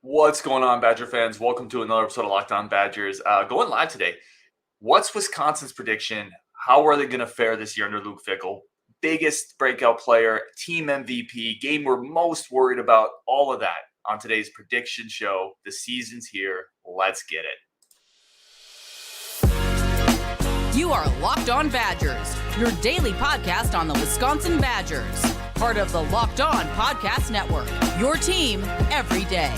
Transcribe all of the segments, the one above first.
What's going on, Badger fans? Welcome to another episode of Locked On Badgers. Going live today. What's Wisconsin's prediction? How are they going to fare this year under Luke Fickell? Biggest breakout player, team MVP, game we're most worried about, all of that on today's prediction show. The season's here. Let's get it. You are Locked On Badgers, your daily podcast on the Wisconsin Badgers. Part of the Locked On Podcast Network, your team every day.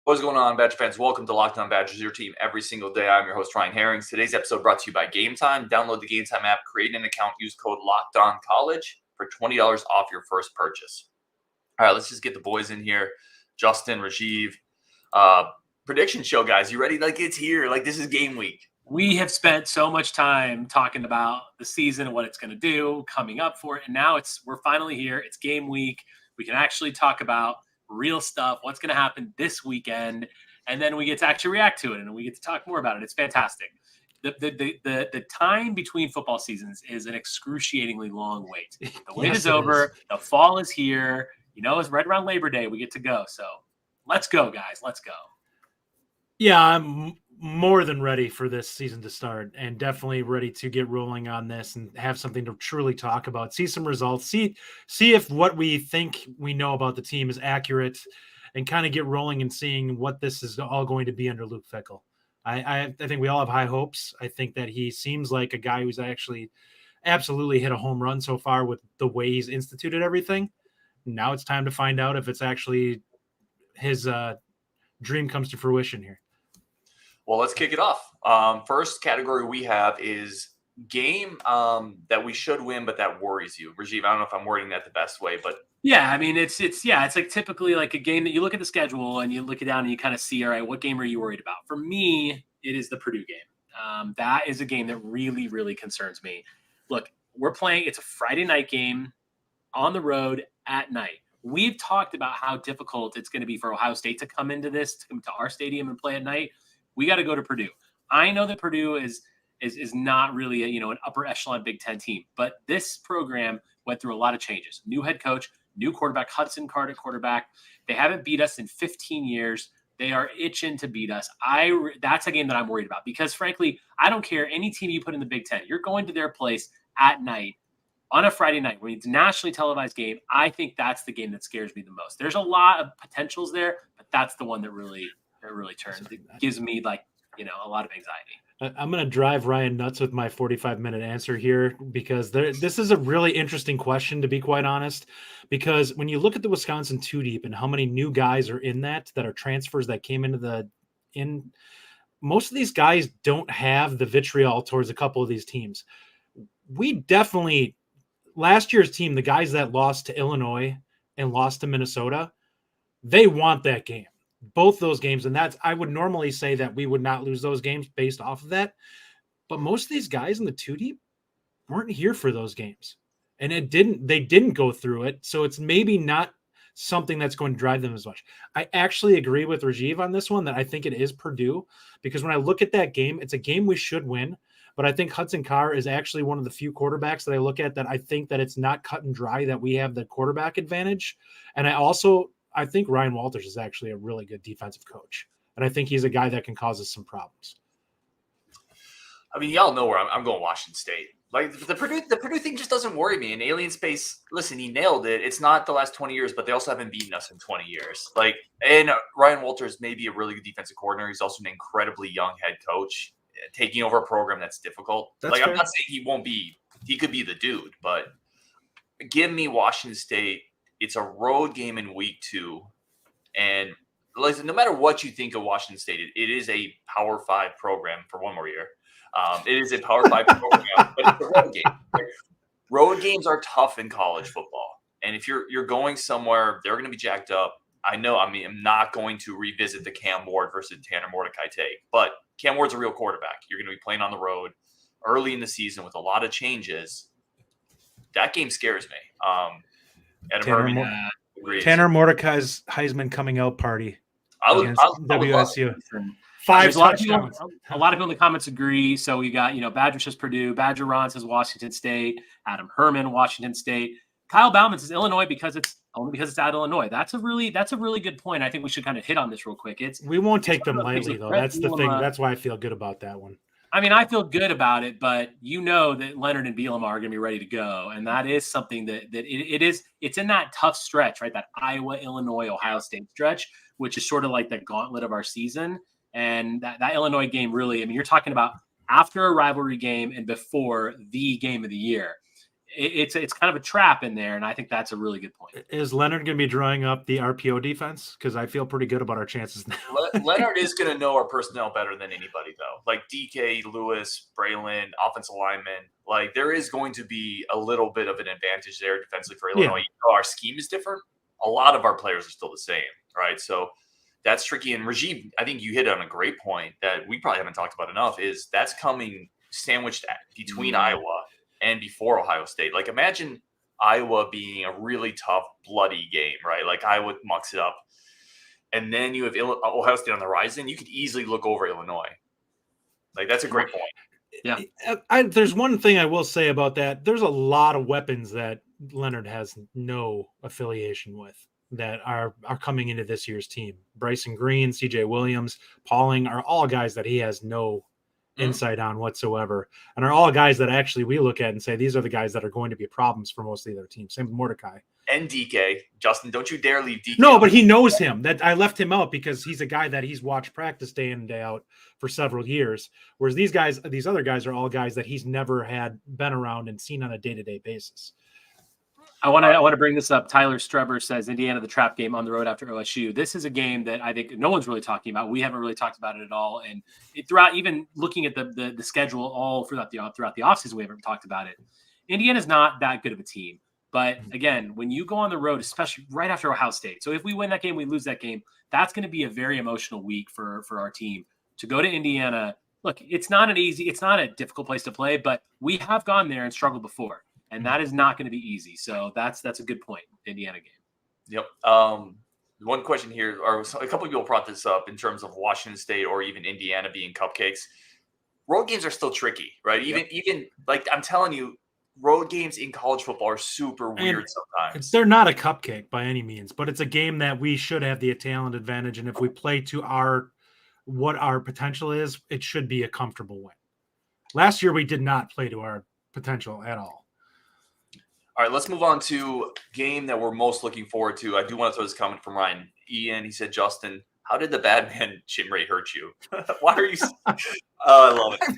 What's going on, Badger fans? Welcome to Locked On Badgers, your team every single day. I'm your host, Ryan Herrings. Today's episode brought to you by Gametime. Download the Gametime app, create an account, use code LOCKEDONCollege for $20 off your first purchase. All right, let's just get the boys in here. Justin, Rajiv. Prediction show, guys. You ready? Like, it's here. Like, this is game week. We have spent so much time talking about the season and what it's going to do, coming up for it, and now we're finally here. It's game week. We can actually talk about real stuff, what's going to happen this weekend, and then we get to actually react to it, and we get to talk more about it. It's fantastic. The time between football seasons is an excruciatingly long wait. The wait is over. The fall is here. You know, it's right around Labor Day. We get to go. So let's go, guys. Let's go. Yeah, I'm more than ready for this season to start, and definitely ready to get rolling on this and have something to truly talk about, see some results, see if what we think we know about the team is accurate, and kind of get rolling and seeing what this is all going to be under Luke Fickell. I think we all have high hopes. I think that he seems like a guy who's actually absolutely hit a home run so far with the way he's instituted everything. Now it's time to find out if it's actually his dream comes to fruition here. Well, let's kick it off. First category we have is game that we should win, but that worries you. Rajiv, I don't know if I'm wording that the best way, but yeah, I mean, it's like typically like a game that you look at the schedule and you look it down and you kind of see, all right, what game are you worried about? For me, it is the Purdue game. That is a game that really, really concerns me. Look, we're playing, it's a Friday night game on the road at night. We've talked about how difficult it's going to be for Ohio State to come into this, to come to our stadium and play at night. We got to go to Purdue. I know that Purdue is not really an upper echelon Big Ten team, but this program went through a lot of changes. New head coach, new quarterback, Hudson Card at quarterback. They haven't beat us in 15 years. They are itching to beat us. That's a game that I'm worried about because, frankly, I don't care any team you put in the Big Ten. You're going to their place at night on a Friday night when it's a nationally televised game. I think that's the game that scares me the most. There's a lot of potentials there, but that's the one that really turns. It gives me a lot of anxiety. I'm going to drive Ryan nuts with my 45-minute answer here because this is a really interesting question, to be quite honest, because when you look at the Wisconsin 2-deep and how many new guys are in that are transfers that came into most of these guys don't have the vitriol towards a couple of these teams. We definitely, last year's team, the guys that lost to Illinois and lost to Minnesota, they want that game. Both those games, and I would normally say that we would not lose those games based off of that, but most of these guys in the 2-deep weren't here for those games, and they didn't go through it, so it's maybe not something that's going to drive them as much. I actually agree with Rajiv on this one that I think it is Purdue, because when I look at that game, it's a game we should win, but I think Hudson Carr is actually one of the few quarterbacks that I look at that I think that it's not cut and dry that we have the quarterback advantage, and I think Ryan Walters is actually a really good defensive coach, and I think he's a guy that can cause us some problems. I mean, y'all know where I'm going. Washington State. Like the Purdue thing just doesn't worry me. In alien space, listen, he nailed it. It's not the last 20 years, but they also haven't beaten us in 20 years. And Ryan Walters may be a really good defensive coordinator. He's also an incredibly young head coach, taking over a program that's difficult. That's fair. I'm not saying he won't be. He could be the dude, but give me Washington State. It's a road game in week 2. And listen, no matter what you think of Washington State, it is a Power 5 program for one more year. It is a Power 5 program, but it's a road game. Road games are tough in college football. And if you're going somewhere, they're going to be jacked up. I'm not going to revisit the Cam Ward versus Tanner Mordecai take. But Cam Ward's a real quarterback. You're going to be playing on the road early in the season with a lot of changes. That game scares me. Tanner Mordecai's Heisman coming out party against WSU. 5 touchdowns. A lot of people in the comments agree. So we got, Badger says Purdue, Badger Ron says Washington State, Adam Herman, Washington State. Kyle Bauman says Illinois because it's only because it's at Illinois. That's a really good point. I think we should kind of hit on this real quick. We won't take them lightly, like though. Brett That's the thing. Bielema. That's why I feel good about that one. I mean, I feel good about it, but you know that Leonard and Bielema are going to be ready to go, and that is something that it's in that tough stretch, right? That Iowa, Illinois, Ohio State stretch, which is sort of like the gauntlet of our season. And that Illinois game really, I mean, you're talking about after a rivalry game and before the game of the year. It's kind of a trap in there, and I think that's a really good point. Is Leonard going to be drawing up the RPO defense? Because I feel pretty good about our chances now. Leonard is going to know our personnel better than anybody, though. Like DK, Lewis, Braelon, offensive linemen. Like, there is going to be a little bit of an advantage there defensively for Illinois. Yeah. Even though our scheme is different, a lot of our players are still the same, right? So that's tricky. And Rajiv, I think you hit on a great point that we probably haven't talked about enough, is that's coming sandwiched between Iowa and before Ohio State. Like, imagine Iowa being a really tough, bloody game, right? Like, Iowa mucks it up. And then you have Ohio State on the horizon. You could easily look over Illinois. Like, that's a great point. Yeah. There's one thing I will say about that. There's a lot of weapons that Leonard has no affiliation with that are coming into this year's team. Bryson Green, CJ Williams, Pauling are all guys that he has no insight on whatsoever, and are all guys that actually we look at and say these are the guys that are going to be problems for most of the other teams. Same with Mordecai and DK. Justin, don't you dare leave DK. No, but he knows him. That I left him out because he's a guy that he's watched practice day in and day out for several years. Whereas these other guys are all guys that he's never had been around and seen on a day-to-day basis. I want to bring this up. Tyler Streber says Indiana, the trap game on the road after OSU. This is a game that I think no one's really talking about. We haven't really talked about it at all. And throughout, even looking at the schedule all throughout the offseason, we haven't talked about it. Indiana's not that good of a team. But again, when you go on the road, especially right after Ohio State, so if we win that game, we lose that game, that's going to be a very emotional week for our team. To go to Indiana, look, it's not a difficult place to play, but we have gone there and struggled before. And that is not going to be easy. So that's a good point. Indiana game. Yep. One question here, or a couple of people brought this up in terms of Washington State or even Indiana being cupcakes. Road games are still tricky, right? Even like I'm telling you, road games in college football are super weird sometimes. They're not a cupcake by any means, but it's a game that we should have the talent advantage. And if we play to what our potential is, it should be a comfortable win. Last year, we did not play to our potential at all. All right, let's move on to game that we're most looking forward to. I do want to throw this comment from Ryan Ian. He said, Justin, how did the bad man chin rate hurt you? Why are you? I love it.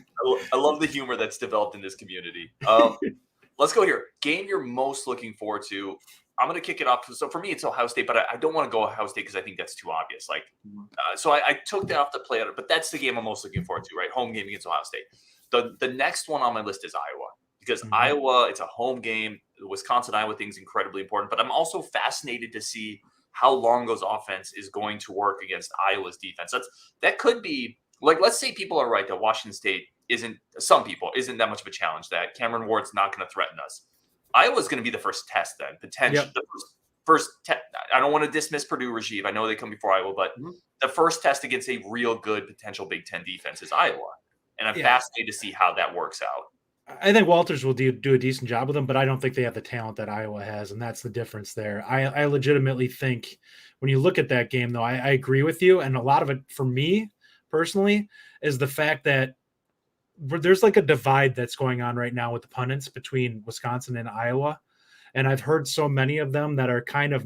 I love the humor that's developed in this community. Let's go here. Game you're most looking forward to. I'm going to kick it off. So for me, it's Ohio State, but I don't want to go Ohio State because I think that's too obvious. Like, so I took that off the play, but that's the game I'm most looking forward to, right? Home game against Ohio State. The next one on my list is Iowa. Because Iowa, it's a home game. The Wisconsin-Iowa thing is incredibly important. But I'm also fascinated to see how Longo's offense is going to work against Iowa's defense. That could be, like, let's say people are right that Washington State isn't that much of a challenge, that Cameron Ward's not going to threaten us. Iowa's going to be the first test then, potentially. Yep. The first test. I don't want to dismiss Purdue, Rajiv. I know they come before Iowa, but the first test against a real good potential Big Ten defense is Iowa. And I'm fascinated to see how that works out. I think Walters will do a decent job with them, but I don't think they have the talent that Iowa has, and that's the difference there. I legitimately think when you look at that game, though, I agree with you, and a lot of it, for me personally, is the fact that there's like a divide that's going on right now with the pundits between Wisconsin and Iowa, and I've heard so many of them that are kind of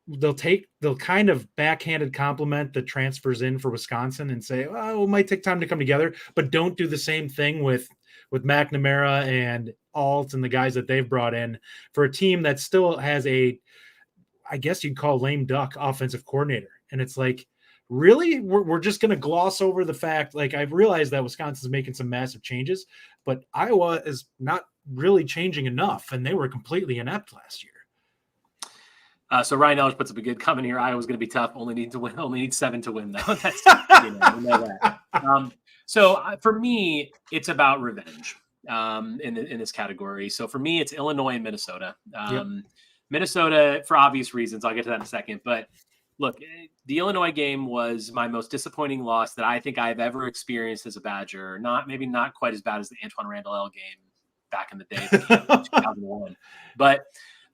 they'll kind of backhanded compliment the transfers in for Wisconsin and say, well, it might take time to come together, but don't do the same thing with McNamara and Alt and the guys that they've brought in for a team that still has I guess you'd call lame duck offensive coordinator. And it's like, really? We're just going to gloss over the fact, like, I've realized that Wisconsin's making some massive changes, but Iowa is not really changing enough, and they were completely inept last year. So Ryan Ellis puts up a good comment here. Iowa's going to be tough. Only need 7 to win, though. That's, we know that. So for me, it's about revenge in this category. So for me, it's Illinois and Minnesota. Minnesota, for obvious reasons. I'll get to that in a second. But look, the Illinois game was my most disappointing loss that I think I've ever experienced as a Badger. Maybe not quite as bad as the Antoine Randall game back in the day, 2001. But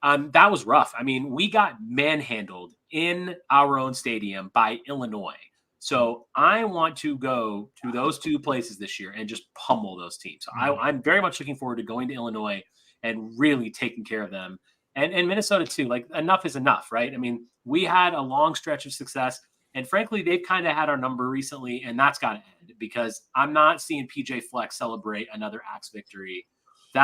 That was rough. I mean, we got manhandled in our own stadium by Illinois. So I want to go to those two places this year and just pummel those teams. So I'm very much looking forward to going to Illinois and really taking care of them. And Minnesota too. Like, enough is enough, right? I mean, we had a long stretch of success, and frankly, they've kind of had our number recently, and that's got to end, because I'm not seeing PJ Fleck celebrate another Axe victory. We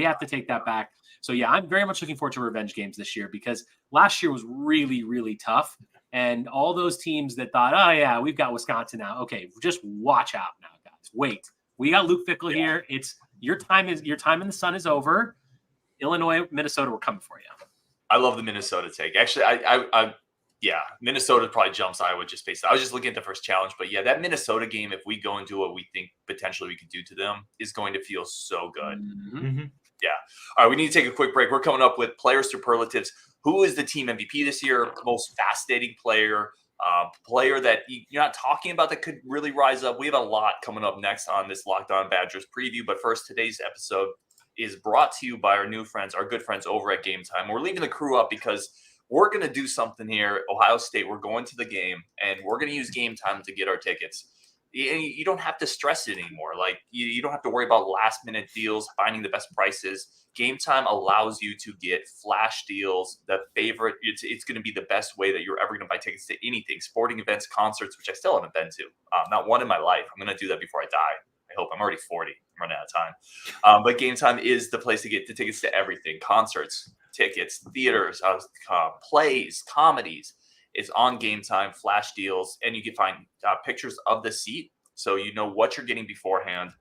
have to take that back. So yeah, I'm very much looking forward to revenge games this year, because last year was really, really tough. And all those teams that thought, oh yeah, we've got Wisconsin now. Okay, just watch out now, guys. Wait, we got Luke Fickell here. It's your time in the sun is over. Illinois, Minnesota, we're coming for you. I love the Minnesota take. Actually, yeah, Minnesota probably jumps Iowa just based. I was just looking at the first challenge, but yeah, that Minnesota game, if we go and do what we think potentially we could do to them, is going to feel so good. Mm-hmm. Yeah. All right, we need to take a quick break. We're coming up with player superlatives. Who is the team MVP this year? Most fascinating player, player that you're not talking about that could really rise up. We have a lot coming up next on this Locked On Badgers preview. But first, today's episode is brought to you by our good friends over at Gametime. We're leaving the crew up because we're going to do something here. Ohio State, we're going to the game, and we're going to use Gametime to get our tickets. You don't have to stress it anymore. Like, you don't have to worry about last-minute deals, finding the best prices. Gametime allows you to get flash deals. It's going to be the best way that you're ever going to buy tickets to anything, sporting events, concerts, which I still haven't been to. Not one in my life. I'm going to do that before I die. I hope. I'm already 40. I'm running out of time. But Gametime is the place to get the tickets to everything: concerts, tickets, theaters, plays, comedies. Is on Gametime, flash deals, and you can find pictures of the seat, so you know what you're getting beforehand.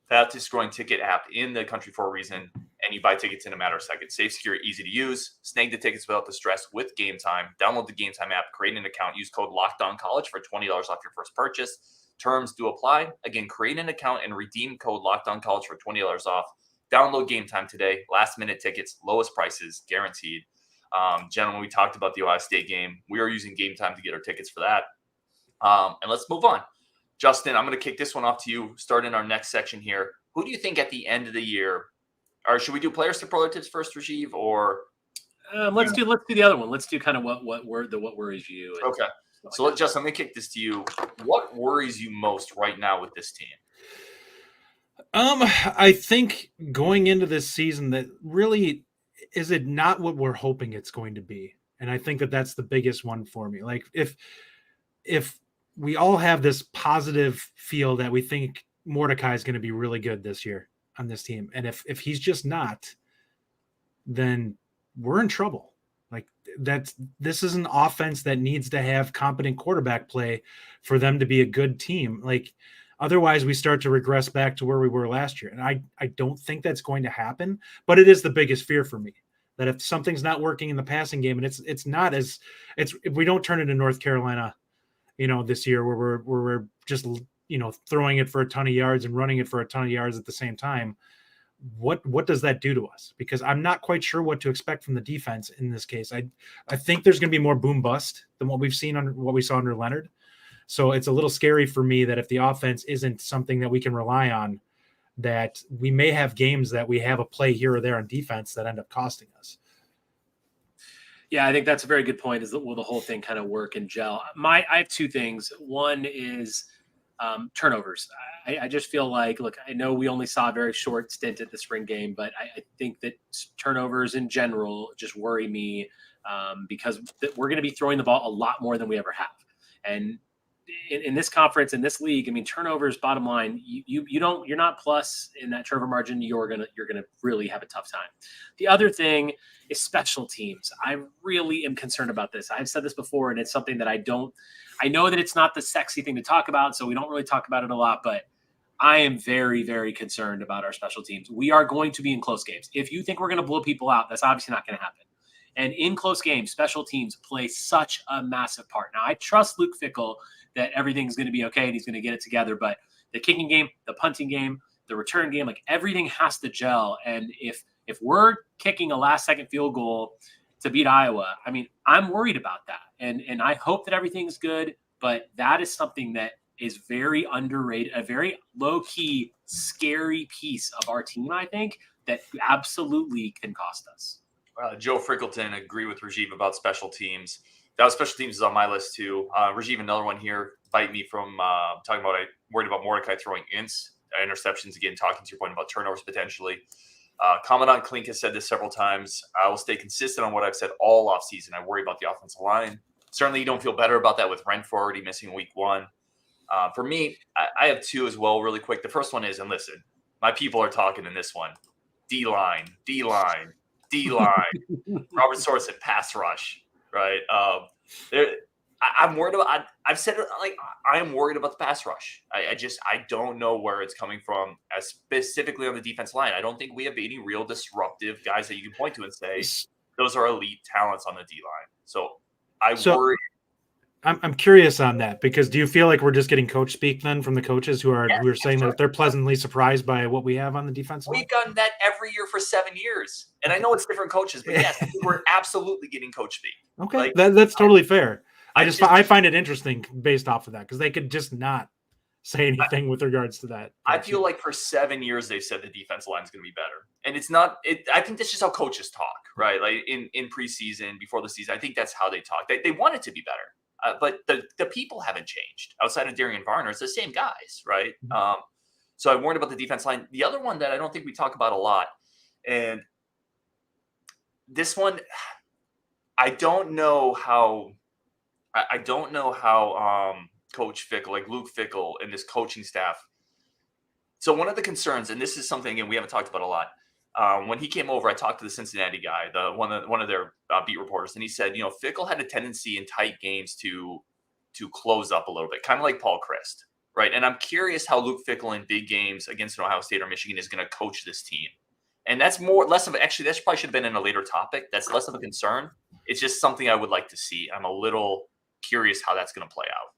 Fastest growing ticket app in the country for a reason, and you buy tickets in a matter of seconds. Safe, secure, easy to use. Snag the tickets without the stress with Gametime. Download the Gametime app, create an account, use code LOCKEDONCollege for $20 off your first purchase. Terms do apply. Again, create an account and redeem code LOCKEDONCollege for $20 off. Download Gametime today. Last minute tickets, lowest prices, guaranteed. Gentlemen, we talked about the Ohio State game. We are using Gametime to get our tickets for that. And let's move on. Justin, I'm going to kick this one off to you, start in our next section here. Who do you think at the end of the year, or should we do player superlatives first, Rajiv, or? Let's do the other one. Let's do kind of what worries you. Okay. So Justin, I'm going to kick this to you. What worries you most right now with this team? I think going into this season, that really is it not what we're hoping it's going to be. And I think that that's the biggest one for me. Like, if we all have this positive feel that we think Mordecai is going to be really good this year on this team, and if he's just not, then we're in trouble. Like, this is an offense that needs to have competent quarterback play for them to be a good team. Like, otherwise we start to regress back to where we were last year. And I don't think that's going to happen, but it is the biggest fear for me, that if something's not working in the passing game, and it's not as if we don't turn into North Carolina, this year where we're just, throwing it for a ton of yards and running it for a ton of yards at the same time. What does that do to us? Because I'm not quite sure what to expect from the defense in this case. I think there's going to be more boom bust than what we saw under Leonard. So it's a little scary for me that if the offense isn't something that we can rely on, that we may have games that we have a play here or there on defense that end up costing us. Yeah, I think that's a very good point. Will the whole thing kind of work and gel? I have two things. One is turnovers. I just feel like, look, I know we only saw a very short stint at the spring game, but I think that turnovers in general just worry me because we're going to be throwing the ball a lot more than we ever have. And in this conference, in this league, I mean, turnovers, bottom line, you're not plus in that turnover margin. You're gonna really have a tough time. The other thing is special teams. I really am concerned about this. I've said this before, and it's something that I know that it's not the sexy thing to talk about, so we don't really talk about it a lot, but I am very, very concerned about our special teams. We are going to be in close games. If you think we're going to blow people out, that's obviously not going to happen. And in close games, special teams play such a massive part. Now, I trust Luke Fickell that everything's going to be okay and he's going to get it together. But the kicking game, the punting game, the return game, like everything has to gel. And if we're kicking a last-second field goal to beat Iowa, I mean, I'm worried about that. And I hope that everything's good, but that is something that is very underrated, a very low-key, scary piece of our team, I think, that absolutely can cost us. Joe Frickleton, agree with Rajiv about special teams. That was special teams is on my list too. Rajiv, another one here, bite me from talking about I worried about Mordecai throwing interceptions again, talking to your point about turnovers potentially. Commandant Klink has said this several times. I will stay consistent on what I've said all offseason. I worry about the offensive line. Certainly, you don't feel better about that with Renfro already missing week 1. For me, I have 2 as well, really quick. The first one is, and listen, my people are talking in this one. D-line. Robert Sorensen, pass rush, right? I'm worried about. I've said it like I am worried about the pass rush. I don't know where it's coming from, specifically on the defense line. I don't think we have any real disruptive guys that you can point to and say those are elite talents on the D line. So I worry. I'm curious on that, because do you feel like we're just getting coach speak then from the coaches who are saying that they're pleasantly surprised by what we have on the defensive line? We've gotten that every year for 7 years, and I know it's different coaches, but yes, we're absolutely getting coach speak. Okay, that's totally fair. I find it interesting based off of that, because they could just not say anything with regards to that. I feel like for 7 years they've said the defense line is going to be better, and it's not. I think that's just how coaches talk, right? Like in preseason, before the season, I think that's how they talk. They want it to be better. But the people haven't changed outside of Darian Varner. It's the same guys, right? Mm-hmm. So I'm worried about the defense line. The other one that I don't think we talk about a lot, and this one, I don't know how Coach Fickell, like Luke Fickell and this coaching staff. So one of the concerns, and this is something, again, we haven't talked about a lot. When he came over, I talked to the Cincinnati guy, one of their beat reporters, and he said, Fickell had a tendency in tight games to close up a little bit, kind of like Paul Christ, right? And I'm curious how Luke Fickell in big games against Ohio State or Michigan is going to coach this team. And that's less of that probably should have been in a later topic. That's less of a concern. It's just something I would like to see. I'm a little curious how that's going to play out.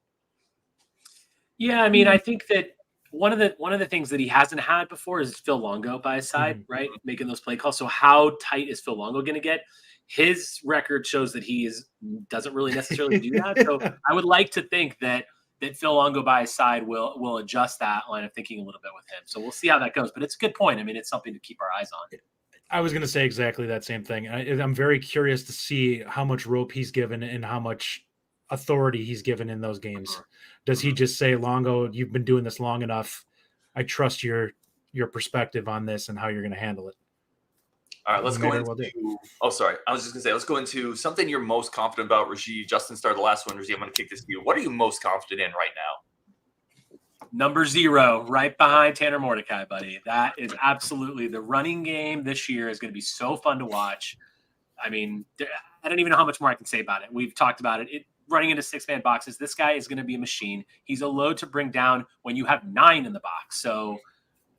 Yeah, I mean, I think that one of the things that he hasn't had before is Phil Longo by his side, right? Making those play calls. So how tight is Phil Longo going to get? His record shows that he doesn't really necessarily do that. So I would like to think that Phil Longo by his side will adjust that line of thinking a little bit with him. So we'll see how that goes. But it's a good point. I mean, it's something to keep our eyes on. I was going to say exactly that same thing. I'm very curious to see how much rope he's given and how much authority he's given in those games. Does he just say, Longo, you've been doing this long enough. I trust your perspective on this and how you're going to handle it. All right, let's go into – sorry. I was just going to say, let's go into something you're most confident about, Rajiv. Justin started the last one. Rajiv, I'm going to kick this to you. What are you most confident in right now? Number 0, right behind Tanner Mordecai, buddy. That is absolutely – the running game this year is going to be so fun to watch. I mean, I don't even know how much more I can say about it. We've talked about it. Running into 6-man boxes. This guy is going to be a machine. He's a load to bring down when you have 9 in the box. So,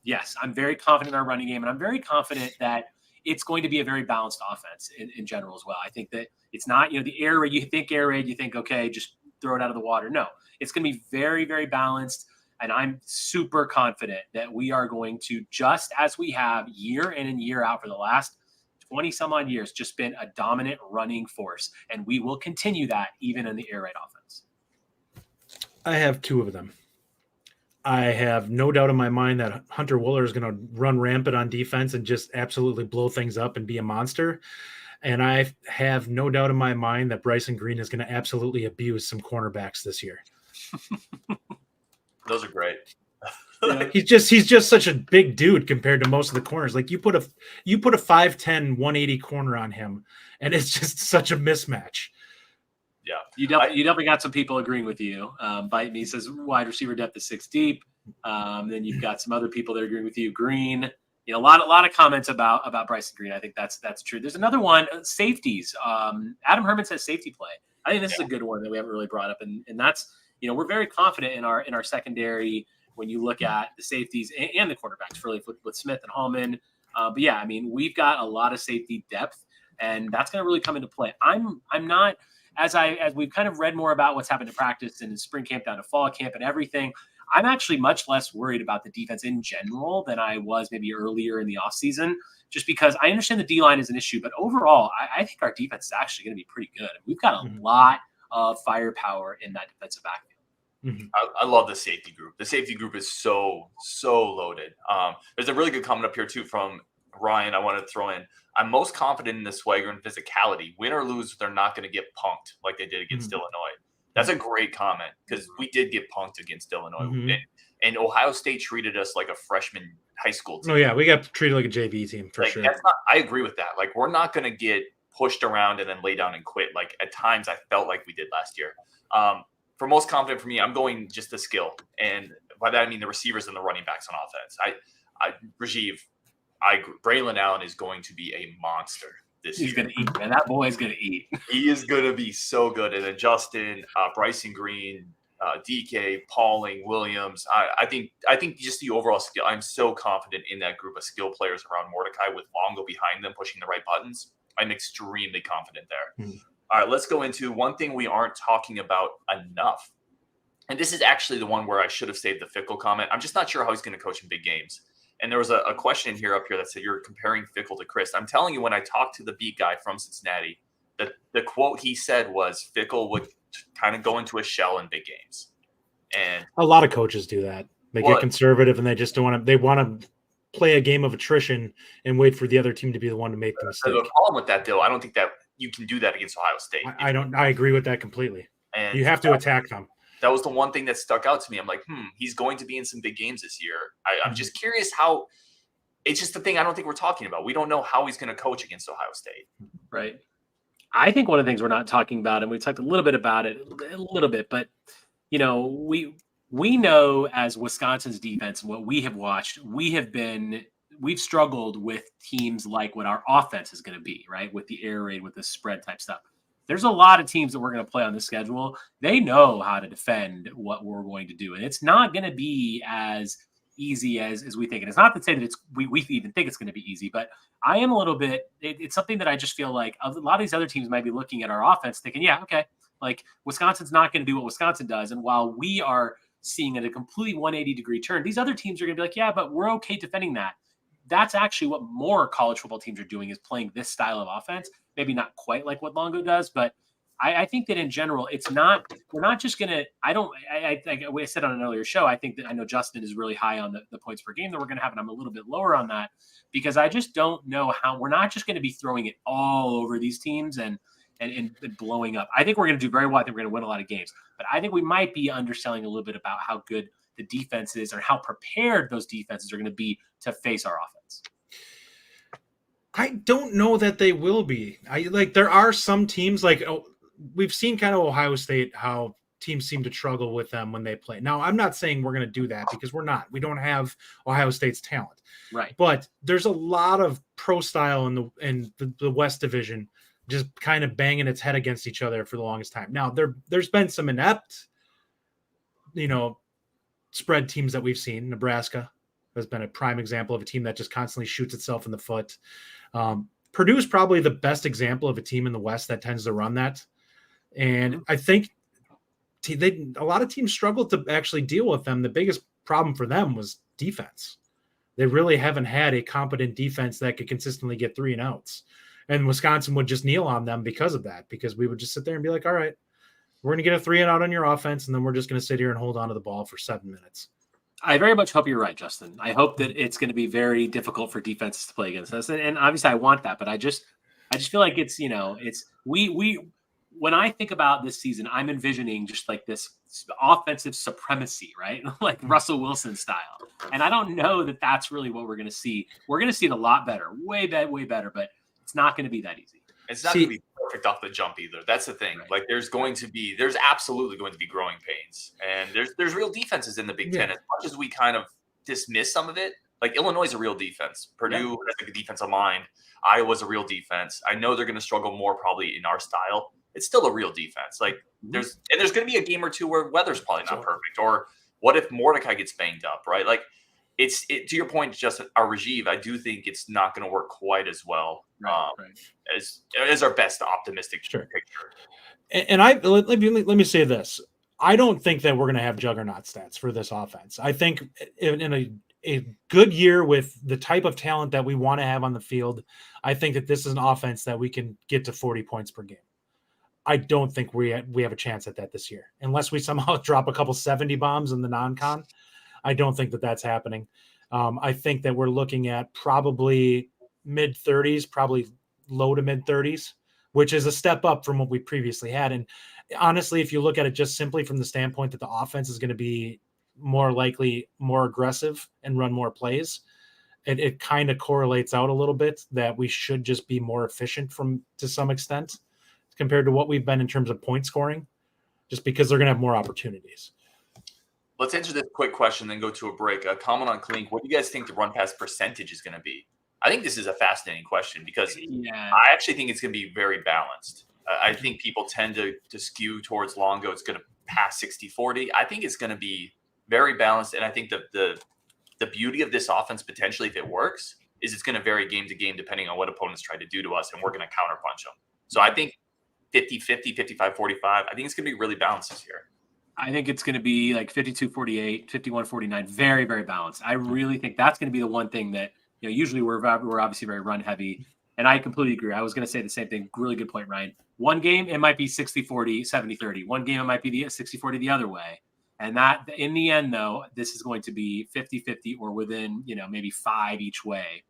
yes, I'm very confident in our running game, and I'm very confident that it's going to be a very balanced offense in general as well. I think that it's not, the air raid, you think, okay, just throw it out of the water. No, it's going to be very, very balanced, and I'm super confident that we are going to, just as we have year in and year out for the last 20 some odd years, just been a dominant running force. And we will continue that even in the air raid offense. I have 2 of them. I have no doubt in my mind that Hunter Wooler is going to run rampant on defense and just absolutely blow things up and be a monster. And I have no doubt in my mind that Bryson Green is going to absolutely abuse some cornerbacks this year. Those are great. He's just such a big dude compared to most of the corners. Like you put a 5'10", 180 corner on him, and it's just such a mismatch. Yeah, you definitely got some people agreeing with you. Bite Me says wide receiver depth is 6 deep. Then you've got some other people that are agreeing with you. Green, a lot of comments about Bryson Green. I think that's true. There's another one, safeties. Adam Herman says safety play. I think this is a good one that we haven't really brought up, and that's we're very confident in our secondary. When you look at the safeties and the quarterbacks, really with Smith and Hallman. But yeah, I mean, we've got a lot of safety depth, and that's going to really come into play. I'm not, as we've kind of read more about what's happened to practice and in spring camp down to fall camp and everything, I'm actually much less worried about the defense in general than I was maybe earlier in the offseason, just because I understand the D-line is an issue, but overall, I think our defense is actually going to be pretty good. We've got a lot of firepower in that defensive backfield. Mm-hmm. I love the safety group. The safety group is so loaded. There's a really good comment up here too from Ryan, I want to throw in. I'm most confident in the swagger and physicality. Win or lose, they're not going to get punked like they did against Illinois. That's a great comment because we did get punked against Illinois. And Ohio State treated us like a freshman high school team. Oh, yeah, we got treated like a JV team for sure. I agree with that. Like, we're not going to get pushed around and then lay down and quit. Like, at times I felt like we did last year. For most confident for me, I'm going just the skill. And by that, I mean the receivers and the running backs on offense. Rajiv, Braelon Allen is going to be a monster this year. He's going to eat, man. That boy is going to eat. He is going to be so good. And then Justin, Bryson Green, DK, Pauling, Williams. I think just the overall skill. I'm so confident in that group of skill players around Mordecai with Longo behind them pushing the right buttons. I'm extremely confident there. All right, let's go into one thing we aren't talking about enough. And this is actually the one where I should have saved the Fickell comment. I'm just not sure how he's going to coach in big games. And there was a question here up here that said you're comparing Fickell to Chris. I'm telling you, when I talked to the beat guy from Cincinnati, the quote he said was Fickell would kind of go into a shell in big games. And a lot of coaches do that. They get conservative and they just don't want to. They want to play a game of attrition and wait for the other team to be the one to make the mistake. The problem with that, though, I don't think that you can do that against Ohio State. I agree with that completely. And you have to attack them. That was the one thing that stuck out to me. I'm like, he's going to be in some big games this year. I'm just curious how – it's just the thing I don't think we're talking about. We don't know how he's going to coach against Ohio State. Right. I think one of the things we're not talking about, and we talked a little bit about it, but, you know, we know as Wisconsin's defense, what we have watched, we've struggled with teams like what our offense is going to be, right? With the air raid, with the spread type stuff. There's a lot of teams that we're going to play on the schedule. They know how to defend what we're going to do. And it's not going to be as easy as we think. And it's not to say that we even think it's going to be easy, but I am a little bit, it's something that I just feel like a lot of these other teams might be looking at our offense thinking, yeah, okay, like Wisconsin's not going to do what Wisconsin does. And while we are seeing a completely 180-degree turn, these other teams are going to be like, yeah, but we're okay defending that. That's actually what more college football teams are doing, is playing this style of offense. Maybe not quite like what Longo does, but I think that in general, we're not just going to, I said on an earlier show, I think that I know Justin is really high on the points per game that we're going to have, and I'm a little bit lower on that because I just don't know how we're not just going to be throwing it all over these teams and blowing up. I think we're going to do very well. I think we're going to win a lot of games, but I think we might be underselling a little bit about how good the defense is or how prepared those defenses are going to be to face our offense. I don't know that they will be. There are some teams we've seen kind of Ohio State, how teams seem to struggle with them when they play. Now, I'm not saying we're going to do that because we're not. We don't have Ohio State's talent. Right. But there's a lot of pro style in the West Division just kind of banging its head against each other for the longest time. Now, there's been some inept, spread teams that we've seen. Nebraska has been a prime example of a team that just constantly shoots itself in the foot. Purdue's probably the best example of a team in the West that tends to run that. And I think a lot of teams struggled to actually deal with them. The biggest problem for them was defense. They really haven't had a competent defense that could consistently get 3 and outs. And Wisconsin would just kneel on them because of that, because we would just sit there and be like, all right, we're going to get a 3 and out on your offense, and then we're just going to sit here and hold on to the ball for 7 minutes. I very much hope you're right, Justin. I hope that it's going to be very difficult for defenses to play against us. And obviously I want that, but I just feel like it's when I think about this season, I'm envisioning just like this offensive supremacy, right? Like Russell Wilson style. And I don't know that that's really what we're going to see. We're going to see it a lot better, way better, but it's not going to be that easy. It's not going to be perfect off the jump either. That's the thing. Right. Like there's absolutely going to be growing pains, and there's real defenses in the Big Ten. As much as we kind of dismiss some of it, like Illinois is a real defense. Purdue has a defensive line. Iowa's a real defense. I know they're going to struggle more probably in our style. It's still a real defense. Like there's going to be a game or two where weather's probably not perfect, or what if Mordecai gets banged up, right? Like to your point, Justin, our Rajiv, I do think it's not going to work quite as well as our best optimistic picture. And let me say this. I don't think that we're going to have juggernaut stats for this offense. I think in a good year with the type of talent that we want to have on the field, I think that this is an offense that we can get to 40 points per game. I don't think we have a chance at that this year. Unless we somehow drop a couple 70 bombs in the non-con, I don't think that that's happening. I think that we're looking at probably mid 30s, probably low to mid 30s, which is a step up from what we previously had. And honestly, if you look at it just simply from the standpoint that the offense is going to be more likely more aggressive and run more plays, it kind of correlates out a little bit that we should just be more efficient to some extent compared to what we've been in terms of point scoring, just because they're going to have more opportunities. Let's answer this quick question, then go to a break. A comment on Klink. What do you guys think the run pass percentage is going to be? I think this is a fascinating question because I actually think it's going to be very balanced. I think people tend to skew towards Longo. It's going to pass 60-40. I think it's going to be very balanced. And I think the beauty of this offense, potentially, if it works, is it's going to vary game to game depending on what opponents try to do to us, and we're going to counterpunch them. So I think 50-50, 55-45. I think it's going to be really balanced this year. I think it's going to be like 52-48, 51-49, very, very balanced. I really think that's going to be the one thing that, usually we're obviously very run heavy. And I completely agree. I was going to say the same thing. Really good point, Ryan. One game, it might be 60-40, 70-30. One game, it might be the 60-40 the other way. And that, in the end, though, this is going to be 50-50 or within, maybe 5 each way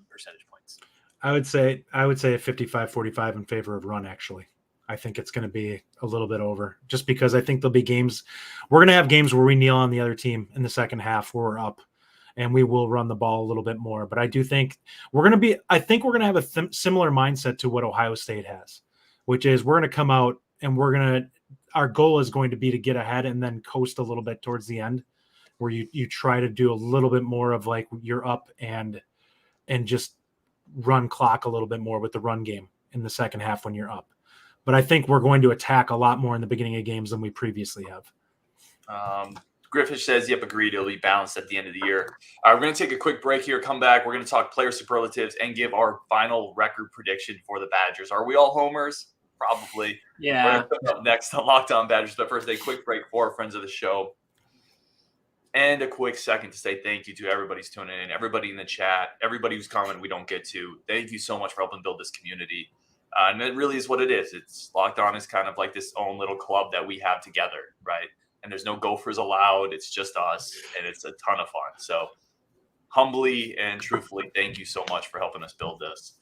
percentage points. I would say a 55-45 in favor of run, actually. I think it's going to be a little bit over, just because I think there'll be games. We're going to have games where we kneel on the other team in the second half where we're up, and we will run the ball a little bit more. But I do think we're going to have a similar mindset to what Ohio State has, which is we're going to come out and our goal is going to be to get ahead and then coast a little bit towards the end, where you try to do a little bit more of like you're up and just run clock a little bit more with the run game in the second half when you're up. But I think we're going to attack a lot more in the beginning of games than we previously have. Griffish says, yep, agreed. It'll be balanced at the end of the year. We're going to take a quick break here, come back. We're going to talk player superlatives and give our final record prediction for the Badgers. Are we all homers? Probably. Yeah. We're going to come up next on Locked On Badgers. But first, a quick break for our friends of the show. And a quick second to say thank you to everybody who's tuning in, everybody in the chat, everybody who's commenting we don't get to. Thank you so much for helping build this community. And it really is what it is. It's Locked On is kind of like this own little club that we have together, right? And there's no gophers allowed. It's just us, and it's a ton of fun. So humbly and truthfully, thank you so much for helping us build this.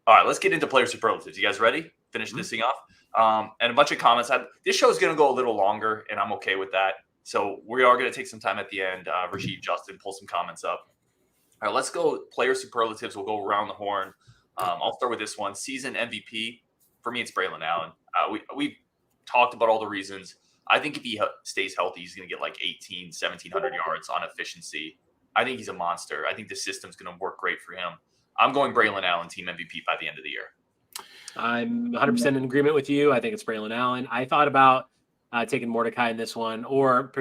All right, let's get into player superlatives. You guys ready? Finish this thing off. And a bunch of comments. This show is going to go a little longer, and I'm okay with that. So we are going to take some time at the end. Rasheed, Justin, pull some comments up. All right, let's go player superlatives. We'll go around the horn. I'll start with this one. Season MVP. For me, it's Braelon Allen. We talked about all the reasons. I think if he stays healthy, he's going to get like 1,700 yards on efficiency. I think he's a monster. I think the system's going to work great for him. I'm going Braelon Allen, team MVP by the end of the year. I'm 100% in agreement with you. I think it's Braelon Allen. I thought about taking Mordecai in this one, or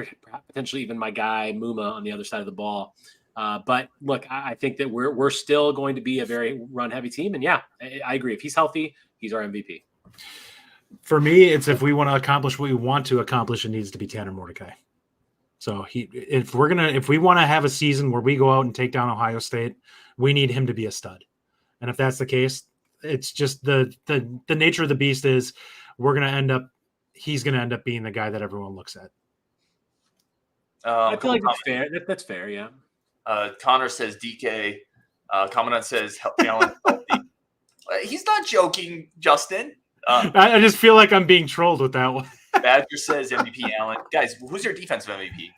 potentially even my guy Muma on the other side of the ball. But look, I think that we're still going to be a very run-heavy team. And yeah, I agree. If he's healthy, he's our MVP. For me, it's if we want to accomplish what we want to accomplish, it needs to be Tanner Mordecai. So if we want to have a season where we go out and take down Ohio State, we need him to be a stud. And if that's the case, it's just the nature of the beast is he's going to end up being the guy that everyone looks at. I feel like that's fair. That's fair. Yeah. Connor says DK. Commandant says Allen healthy. He's not joking, Justin. I just feel like I'm being trolled with that one. Badger says MVP Allen. Guys, who's your defensive MVP?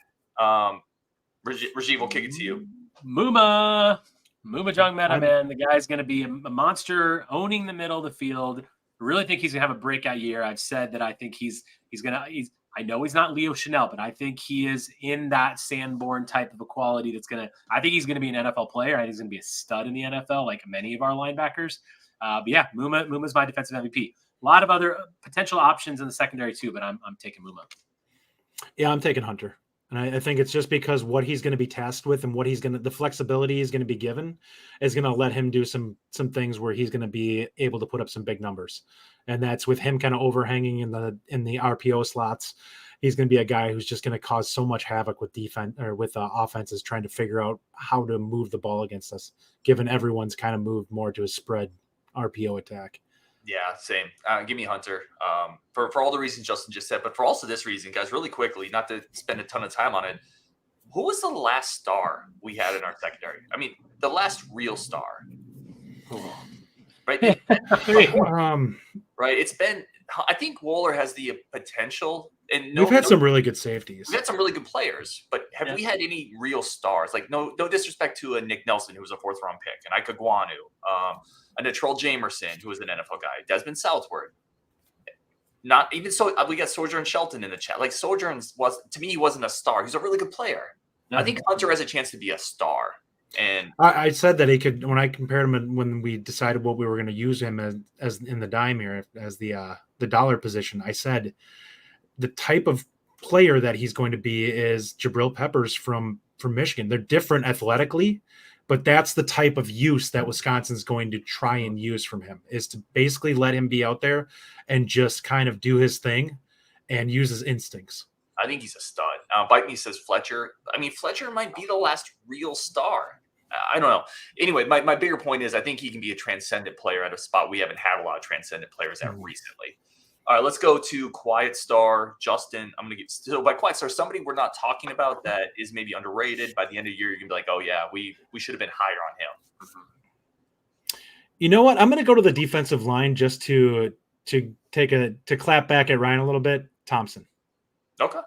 Rajiv will kick it to you. Muma Jongmeta, man. The guy's going to be a monster, owning the middle of the field. I really think he's going to have a breakout year. I've said that I think I know he's not Leo Chanel, but I think he is in that Sanborn type of a quality I think he's going to be an NFL player. I think he's going to be a stud in the NFL, like many of our linebackers. But yeah, Muma's my defensive MVP. A lot of other potential options in the secondary too, but I'm taking Muma. Yeah, I'm taking Hunter. And I think it's just because what he's going to be tasked with and the flexibility he's going to be given is going to let him do some things where he's going to be able to put up some big numbers. And that's with him kind of overhanging in the RPO slots. He's going to be a guy who's just going to cause so much havoc with defense or with offenses trying to figure out how to move the ball against us, given everyone's kind of moved more to a spread RPO attack. Yeah, same. Give me Hunter for all the reasons Justin just said, but for also this reason, guys, really quickly, not to spend a ton of time on it. Who was the last star we had in our secondary? I mean, the last real star. Right? Right. It's been. I think Wooler has the potential, and we've had some really good safeties. We've had some really good players, but have we had any real stars? Like, no disrespect to a Nick Nelson, who was a 4th round pick, and Ike Iguanu, a Natrell Jamerson, who was an NFL guy, Desmond Southward. Not even so. We got Sojourn Shelton in the chat. Like, Sojourn to me, he wasn't a star. He's a really good player. I think Hunter has a chance to be a star. And I said that he could, when I compared him when we decided what we were going to use him as in the dime here as the dollar position. I said the type of player that he's going to be is Jabril Peppers from Michigan. They're different athletically, but that's the type of use that Wisconsin's going to try and use from him, is to basically let him be out there and just kind of do his thing and use his instincts. I think he's a stud. Bite Me says Fletcher. I mean, Fletcher might be the last real star. I don't know. Anyway, my bigger point is I think he can be a transcendent player at a spot we haven't had a lot of transcendent players at recently. All right, let's go to Quiet Star. Justin, I'm going to get still by Quiet Star, somebody we're not talking about that is maybe underrated. By the end of the year, you're going to be like, oh, yeah, we should have been higher on him. You know what? I'm going to go to the defensive line just to clap back at Ryan a little bit. Thompson. Okay.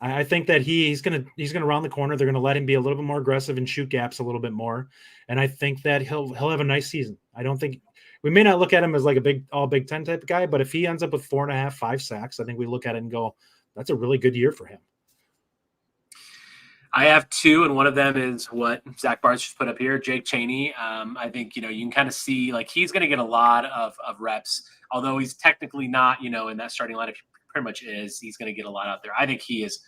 I think that he's gonna round the corner. They're gonna let him be a little bit more aggressive and shoot gaps a little bit more, and I think that he'll have a nice season. I don't think we may not look at him as like a all Big Ten type of guy, but if he ends up with 4.5, 5 sacks, I think we look at it and go, that's a really good year for him. I have 2, and one of them is what Zach Barnes just put up here, Jake Chaney. I think, you can kind of see like he's going to get a lot of reps, although he's technically not, in that starting lineup. Pretty much is. He's going to get a lot out there. I think he's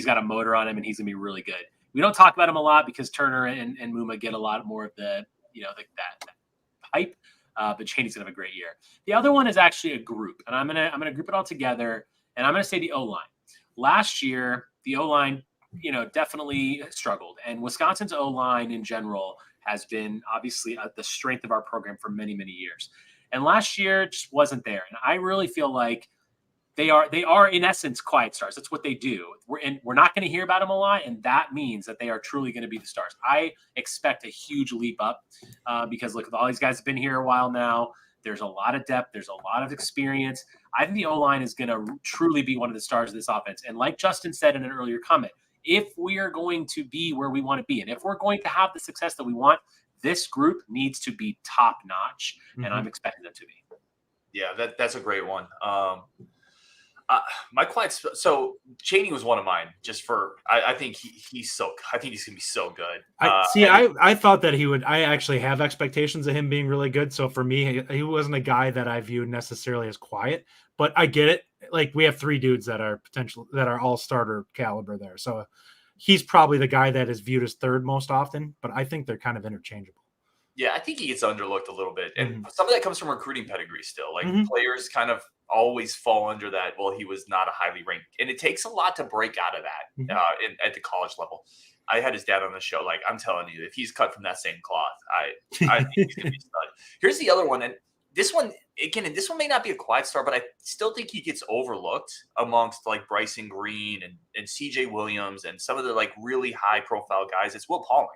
got a motor on him, and he's going to be really good. We don't talk about him a lot because Turner and Muma get a lot more of the, that hype. But Chaney's going to have a great year. The other one is actually a group, and I'm gonna group it all together, and I'm going to say the O-line. Last year, the O-line, definitely struggled, and Wisconsin's O-line in general has been obviously the strength of our program for many, many years. And last year just wasn't there, and I really feel like they are in essence quiet stars. That's what they do. We're not going to hear about them a lot, and that means that they are truly going to be the stars. I expect a huge leap up because look, all these guys have been here a while now. There's a lot of depth. There's a lot of experience. I think the O-line is going to truly be one of the stars of this offense. And like Justin said in an earlier comment, if we are going to be where we want to be, and if we're going to have the success that we want, this group needs to be top notch, and I'm expecting them to be. Yeah, that's a great one. My quiet. So Chaney was one of mine. Just for I think he's so. I think he's gonna be so good. I thought that he would. I actually have expectations of him being really good. So for me, he wasn't a guy that I viewed necessarily as quiet. But I get it. Like we have 3 dudes that are all starter caliber there. So he's probably the guy that is viewed as 3rd most often. But I think they're kind of interchangeable. Yeah, I think he gets underlooked a little bit, and some of that comes from recruiting pedigree. Still, like players kind of always fall under that. Well, he was not a highly ranked, and it takes a lot to break out of that at the college level. I had his dad on the show. Like, I'm telling you, if he's cut from that same cloth, I think he's gonna be stud. Here's the other one, and this one may not be a quiet star, but I still think he gets overlooked amongst like Bryson Green and CJ Williams and some of the like really high profile guys. It's Will Pauling.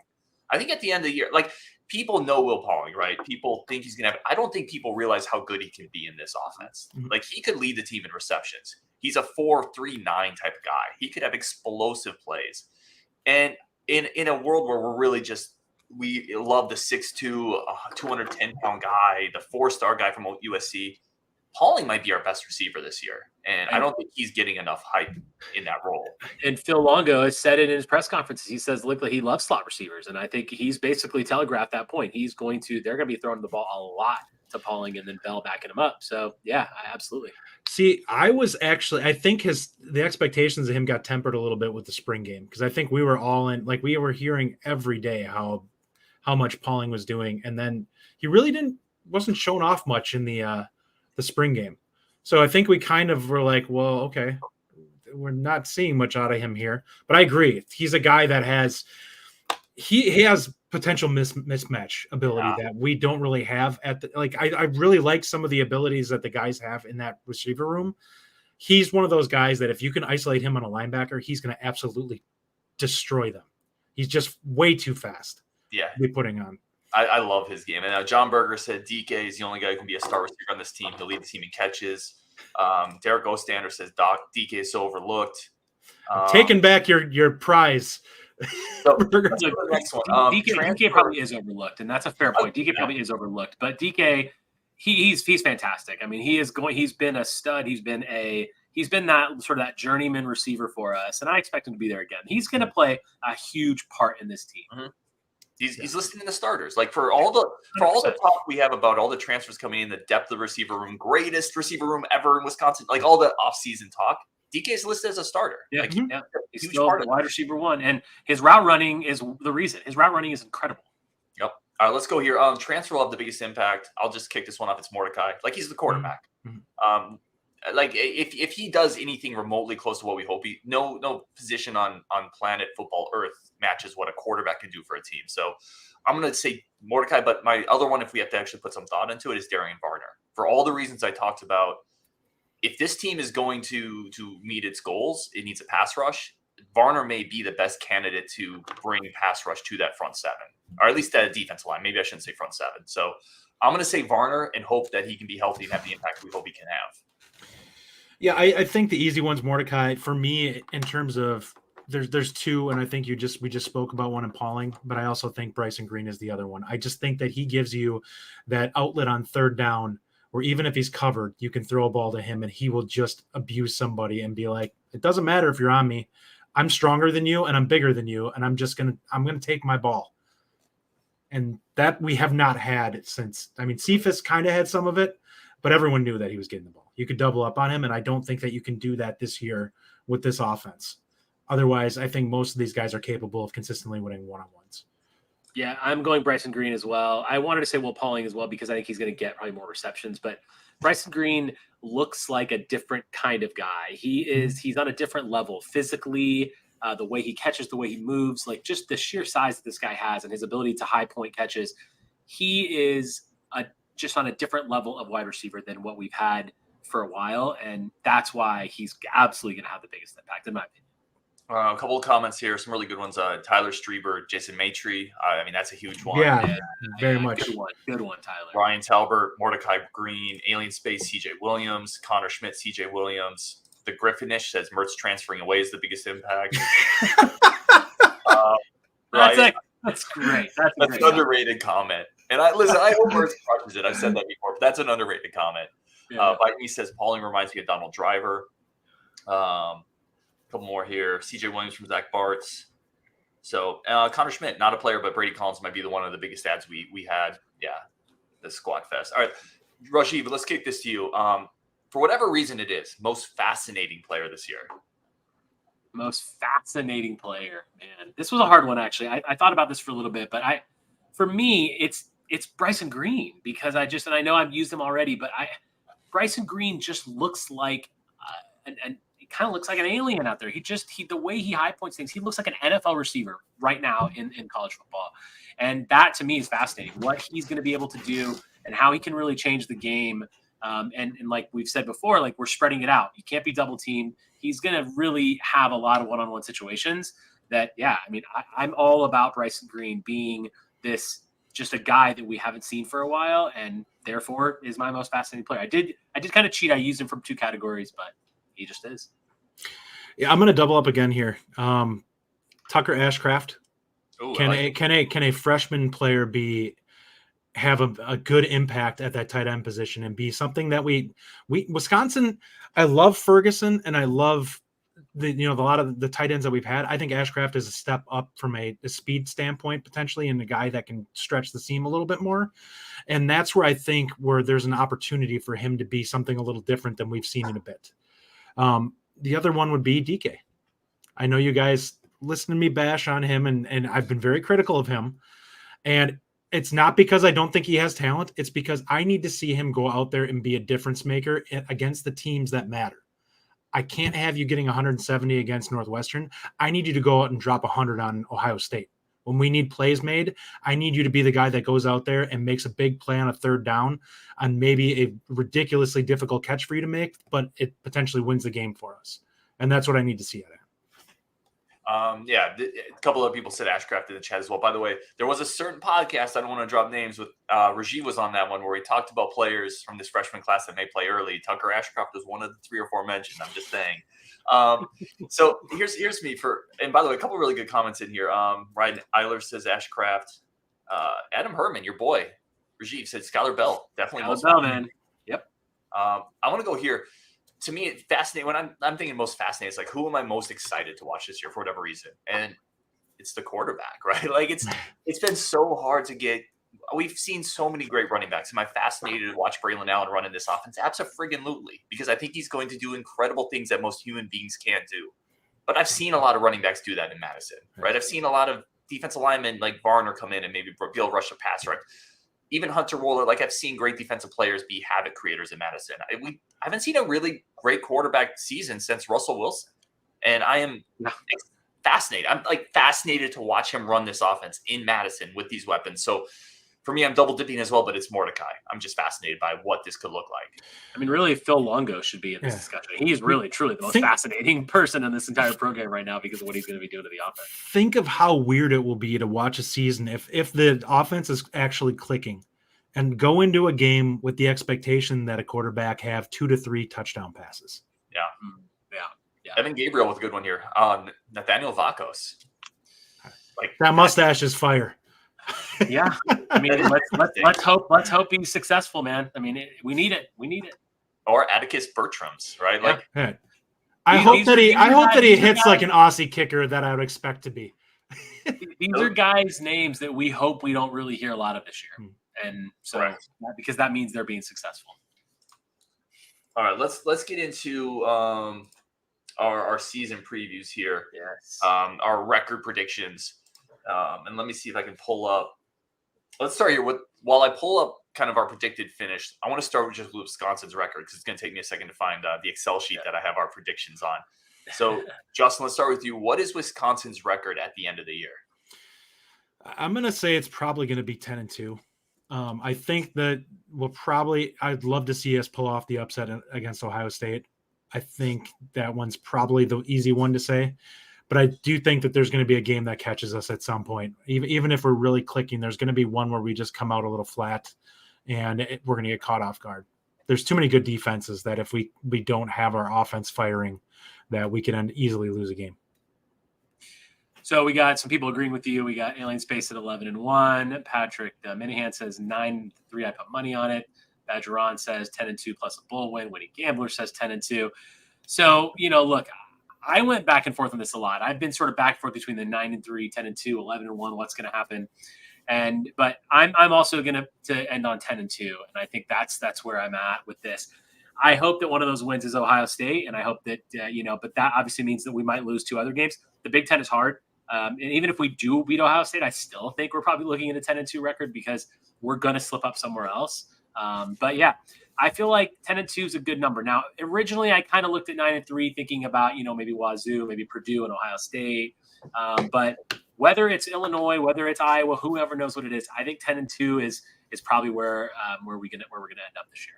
I think at the end of the year, like people know Will Pauling, right? People think he's going to have, I don't think people realize how good he can be in this offense. Like he could lead the team in receptions. He's a 4-3-9 type of guy. He could have explosive plays. And in a world where we're really just, we love the 6'2", 210-pound guy, the 4-star guy from USC. Pauling might be our best receiver this year, and I don't think he's getting enough hype in that role. And Phil Longo has said it in his press conferences. He says, look, he loves slot receivers, and I think he's basically telegraphed that point. They're going to be throwing the ball a lot to Pauling and then Bell backing him up. So, yeah, absolutely. See, I think the expectations of him got tempered a little bit with the spring game because I think we were all in, like we were hearing every day how much Pauling was doing, and then he really wasn't showing off much in the spring game. So I think we kind of were like, well, okay, we're not seeing much out of him here. But I agree. He's a guy that has potential mismatch ability that we don't really have I really like some of the abilities that the guys have in that receiver room. He's one of those guys that if you can isolate him on a linebacker, he's going to absolutely destroy them. He's just way too fast. Yeah. To be putting on. I love his game. And John Berger said DK is the only guy who can be a star receiver on this team. He'll lead the team in catches. Derek Ostander says DK is so overlooked. Taking back your prize. So let's go to the next one. DK probably is overlooked, and that's a fair point. DK probably is overlooked, but DK, he's fantastic. I mean, he's been a stud. He's been that sort of that journeyman receiver for us, and I expect him to be there again. He's going to play a huge part in this team. Mm-hmm. He's listed in the starters. Like for all the talk we have about all the transfers coming in, the depth of the receiver room, greatest receiver room ever in Wisconsin, like all the offseason talk, DK's listed as a starter. Yeah, like, he's still the wide receiver one, and his route running is the reason. His route running is incredible. Yep. All right, let's go here. Transfer will have the biggest impact. I'll just kick this one off. It's Mordecai. Like he's the quarterback. Mm-hmm. Like if he does anything remotely close to what we hope, no position on planet football Earth matches what a quarterback can do for a team. So I'm going to say Mordecai, but my other one, if we have to actually put some thought into it, is Darian Varner. For all the reasons I talked about, if this team is going to meet its goals, it needs a pass rush. Varner may be the best candidate to bring pass rush to that front seven, or at least that defensive line. Maybe I shouldn't say front seven. So I'm going to say Varner and hope that he can be healthy and have the impact we hope he can have. Yeah, I think the easy one's Mordecai. For me, in terms of there's two, and I think we just spoke about one in Pauling, but I also think Bryson Green is the other one. I just think that he gives you that outlet on third down where even if he's covered, you can throw a ball to him and he will just abuse somebody and be like, it doesn't matter if you're on me. I'm stronger than you and I'm bigger than you, and I'm going to take my ball. And that we have not had since, Cephas kind of had some of it, but everyone knew that he was getting the ball. You could double up on him, and I don't think that you can do that this year with this offense. Otherwise, I think most of these guys are capable of consistently winning one-on-ones. Yeah, I'm going Bryson Green as well. I wanted to say Will Pauling as well because I think he's going to get probably more receptions, but Bryson Green looks like a different kind of guy. He's on a different level physically, the way he catches, the way he moves, like just the sheer size that this guy has and his ability to high point catches. He is just on a different level of wide receiver than what we've had for a while, and that's why he's absolutely going to have the biggest impact, in my opinion. A couple of comments here, some really good ones. Tyler Strieber, Jason Maitre. That's a huge one. Yeah, very much. Good one, Tyler. Ryan Talbert, Mordecai Green, Alien Space, CJ Williams, Connor Schmidt, CJ Williams. The Griffinish says Mertz transferring away is the biggest impact. That's great. That's an underrated comment. And I hope Mertz crushes it. I've said that before, but that's an underrated comment. Yeah. Biden says Pauling reminds me of Donald Driver. Couple more here. CJ Williams from Zach Bartz. So Connor Schmidt, not a player, but Brady Collins might be one of the biggest ads we had. Yeah, the Squad Fest. All right, Rashid, let's kick this to you. For whatever reason it is, most fascinating player this year. Most fascinating player, man. This was a hard one, actually. I thought about this for a little bit, but for me, it's Bryson Green because I know I've used him already, but Bryson Green just looks like he kind of looks like an alien out there. The way he high points things, he looks like an NFL receiver right now in college football. And that to me is fascinating, what he's going to be able to do and how he can really change the game. And like we've said before, like we're spreading it out. You can't be double teamed. He's going to really have a lot of one-on-one situations that, I'm all about Bryson Green being this, just a guy that we haven't seen for a while, and therefore is my most fascinating player. I did kind of cheat. I used him from two categories, but he just is. Yeah, I'm going to double up again here. Tucker Ashcraft. Ooh, can a freshman player have a good impact at that tight end position and be something that we Wisconsin? I love Ferguson and I love a lot of the tight ends that we've had. I think Ashcraft is a step up from a speed standpoint potentially, and a guy that can stretch the seam a little bit more. And that's where I think there's an opportunity for him to be something a little different than we've seen in a bit. The other one would be DK. I know you guys listen to me bash on him, and I've been very critical of him. And it's not because I don't think he has talent. It's because I need to see him go out there and be a difference maker against the teams that matter. I can't have you getting 170 against Northwestern. I need you to go out and drop 100 on Ohio State. When we need plays made, I need you to be the guy that goes out there and makes a big play on a third down on maybe a ridiculously difficult catch for you to make, but it potentially wins the game for us. And that's what I need to see out of him. A couple of people said Ashcraft in the chat as well. By the way, there was a certain podcast, I don't want to drop names, with Rajiv was on that one where he talked about players from this freshman class that may play early. Tucker Ashcraft was one of the 3 or 4 mentioned. I'm just saying. So here's me and by the way, a couple of really good comments in here. Ryan Eiler says Ashcraft. Adam Herman, your boy, Rajiv said Skylar Bell. Definitely most Bell, man. Yep. I want to go here. To me, it's fascinating. When I'm thinking most fascinating, it's like, who am I most excited to watch this year for whatever reason? And it's the quarterback, right? Like it's been so hard to get. We've seen so many great running backs. Am I fascinated to watch Braelon Allen run in this offense? Absolutely, because I think he's going to do incredible things that most human beings can't do. But I've seen a lot of running backs do that in Madison, right? I've seen a lot of defensive linemen like Varner come in and maybe be able to rush a pass, right? Even Hunter Wohler, like I've seen great defensive players be havoc creators in Madison. I haven't seen a really great quarterback season since Russell Wilson. And I am fascinated. I'm like fascinated to watch him run this offense in Madison with these weapons. So for me, I'm double dipping as well, but it's Mordecai. I'm just fascinated by what this could look like. I mean, really, Phil Longo should be in this discussion. He's really, truly the most fascinating person in this entire program right now because of what he's going to be doing to the offense. Think of how weird it will be to watch a season if the offense is actually clicking and go into a game with the expectation that a quarterback have 2 to 3 touchdown passes. Yeah. Yeah. Evan Gabriel with a good one here. Nathaniel Vakos. Like that mustache is fire. Yeah, I mean, let's hope he's successful, man. I mean, we need it. Or Atticus Bertrams, right? Yeah. Like, right. I hope that he hits like an Aussie kicker that I would expect to be. These are guys' names that we hope we don't really hear a lot of this year, and so because that means they're being successful. All right, let's get into our season previews here. Yes. Our record predictions. And let me see if I can pull up. Let's start here while I pull up kind of our predicted finish. I want to start with just Wisconsin's record because it's going to take me a second to find the Excel sheet that I have our predictions on. So, Justin, let's start with you. What is Wisconsin's record at the end of the year? I'm going to say it's probably going to be 10-2. I think that I'd love to see us pull off the upset against Ohio State. I think that one's probably the easy one to say. But I do think that there's going to be a game that catches us at some point. Even if we're really clicking, there's going to be one where we just come out a little flat and we're going to get caught off guard. There's too many good defenses that if we don't have our offense firing, that we can easily lose a game. So we got some people agreeing with you. We got Alien Space at 11-1. Patrick Minihan says 9-3. I put money on it. Badgeron says 10-2 plus a bull win. Winnie Gambler says 10-2. So, look, I went back and forth on this a lot. I've been sort of back and forth between the 9-3, 10-2, 11-1. What's going to happen? But I'm also going to end on 10-2, and I think that's where I'm at with this. I hope that one of those wins is Ohio State, and I hope that but that obviously means that we might lose 2 other games. The Big Ten is hard, and even if we do beat Ohio State, I still think we're probably looking at a 10-2 record because we're going to slip up somewhere else. But yeah. I feel like 10-2 is a good number. Now, originally, I kind of looked at 9-3, thinking about maybe Wazoo, maybe Purdue and Ohio State. But whether it's Illinois, whether it's Iowa, whoever knows what it is, I think 10-2 is probably where we're gonna end up this year.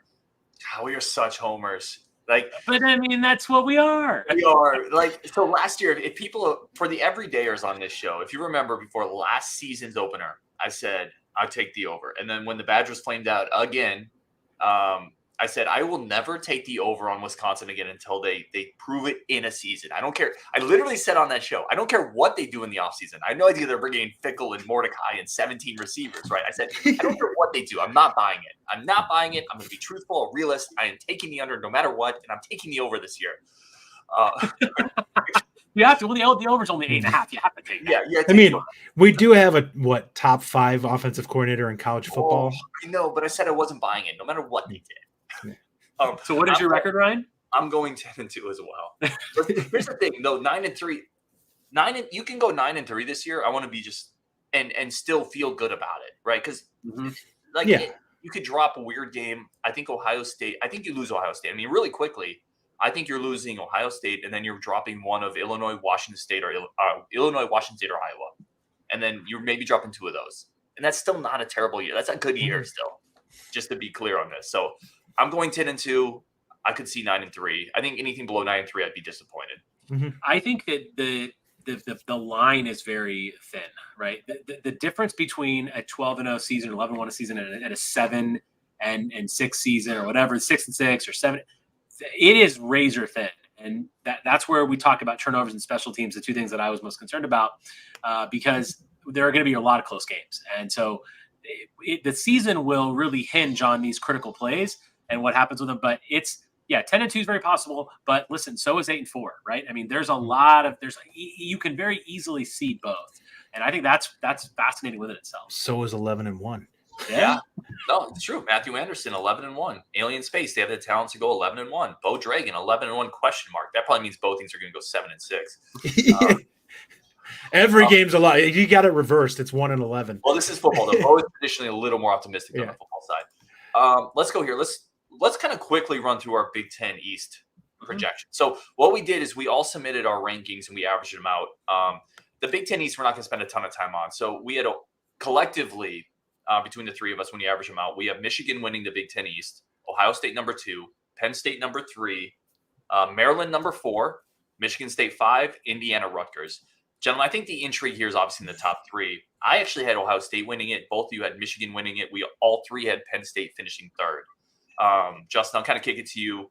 God, we are such homers. But I mean, that's what we are. We are so. Last year, if people for the everydayers on this show, if you remember before last season's opener, I said I'd take the over, and then when the Badgers flamed out again. I said, I will never take the over on Wisconsin again until they prove it in a season. I don't care. I literally said on that show, I don't care what they do in the offseason. I have no idea they're bringing in Fickell and Mordecai and 17 receivers, right? I said, I don't care what they do. I'm not buying it. I'm going to be truthful, a realist. I am taking the under no matter what, and I'm taking the over this year. You have to. Well, the over's only 8.5. You have to take that. Yeah. I mean, we do have a top 5 offensive coordinator in college football. I know, but I said I wasn't buying it, no matter what they did. So, what is your record, Ryan? I'm going 10-2 as well. But here's the thing, though: 9-3. You can go 9-3 this year. I want to be just and still feel good about it, right? Because you could drop a weird game. I think Ohio State. I think you lose Ohio State. I mean, really quickly. I think you're losing Ohio State, and then you're dropping one of Illinois, Washington State, or Illinois, Washington State, or Iowa, and then you're maybe dropping 2 of those, and that's still not a terrible year. That's a good year still, just to be clear on this. So I'm going 10-2. I could see 9-3. I think anything below 9-3, I'd be disappointed. I think that the line is very thin, right? The difference between a 12-0 season, 11-1 season, and a 7-6 season, or whatever, 6-6 or 7, it is razor thin. And that's where we talk about turnovers and special teams, the two things that I was most concerned about, because there are going to be a lot of close games. And so the season will really hinge on these critical plays and what happens with them. But 10-2 is very possible. But listen, so is 8-4, right? I mean, there's a lot of you can very easily see both, and I think that's fascinating within itself. So is 11-1. Yeah, no, it's true. Matthew Anderson, 11-1. Alien Space, they have the talent to go 11-1. Bo Dragon, 11-1 question mark. That probably means both teams are going to go 7-6. Every game's a lot. You got it reversed. It's 1-11. Well, this is football, though. Bo is traditionally a little more optimistic on the football side. Let's go here. Let's kind of quickly run through our Big Ten East projection. So what we did is we all submitted our rankings and we averaged them out. The Big Ten East, we're not going to spend a ton of time on. So we had collectively, between the three of us, when you average them out, we have Michigan winning the Big Ten East, Ohio State number 2, Penn State number 3, Maryland number 4, Michigan State 5, Indiana, Rutgers. Gentlemen, I think the intrigue here is obviously in the top 3. I actually had Ohio State winning it. Both of you had Michigan winning it. We all 3 had Penn State finishing 3rd. Justin, I'll kind of kick it to you.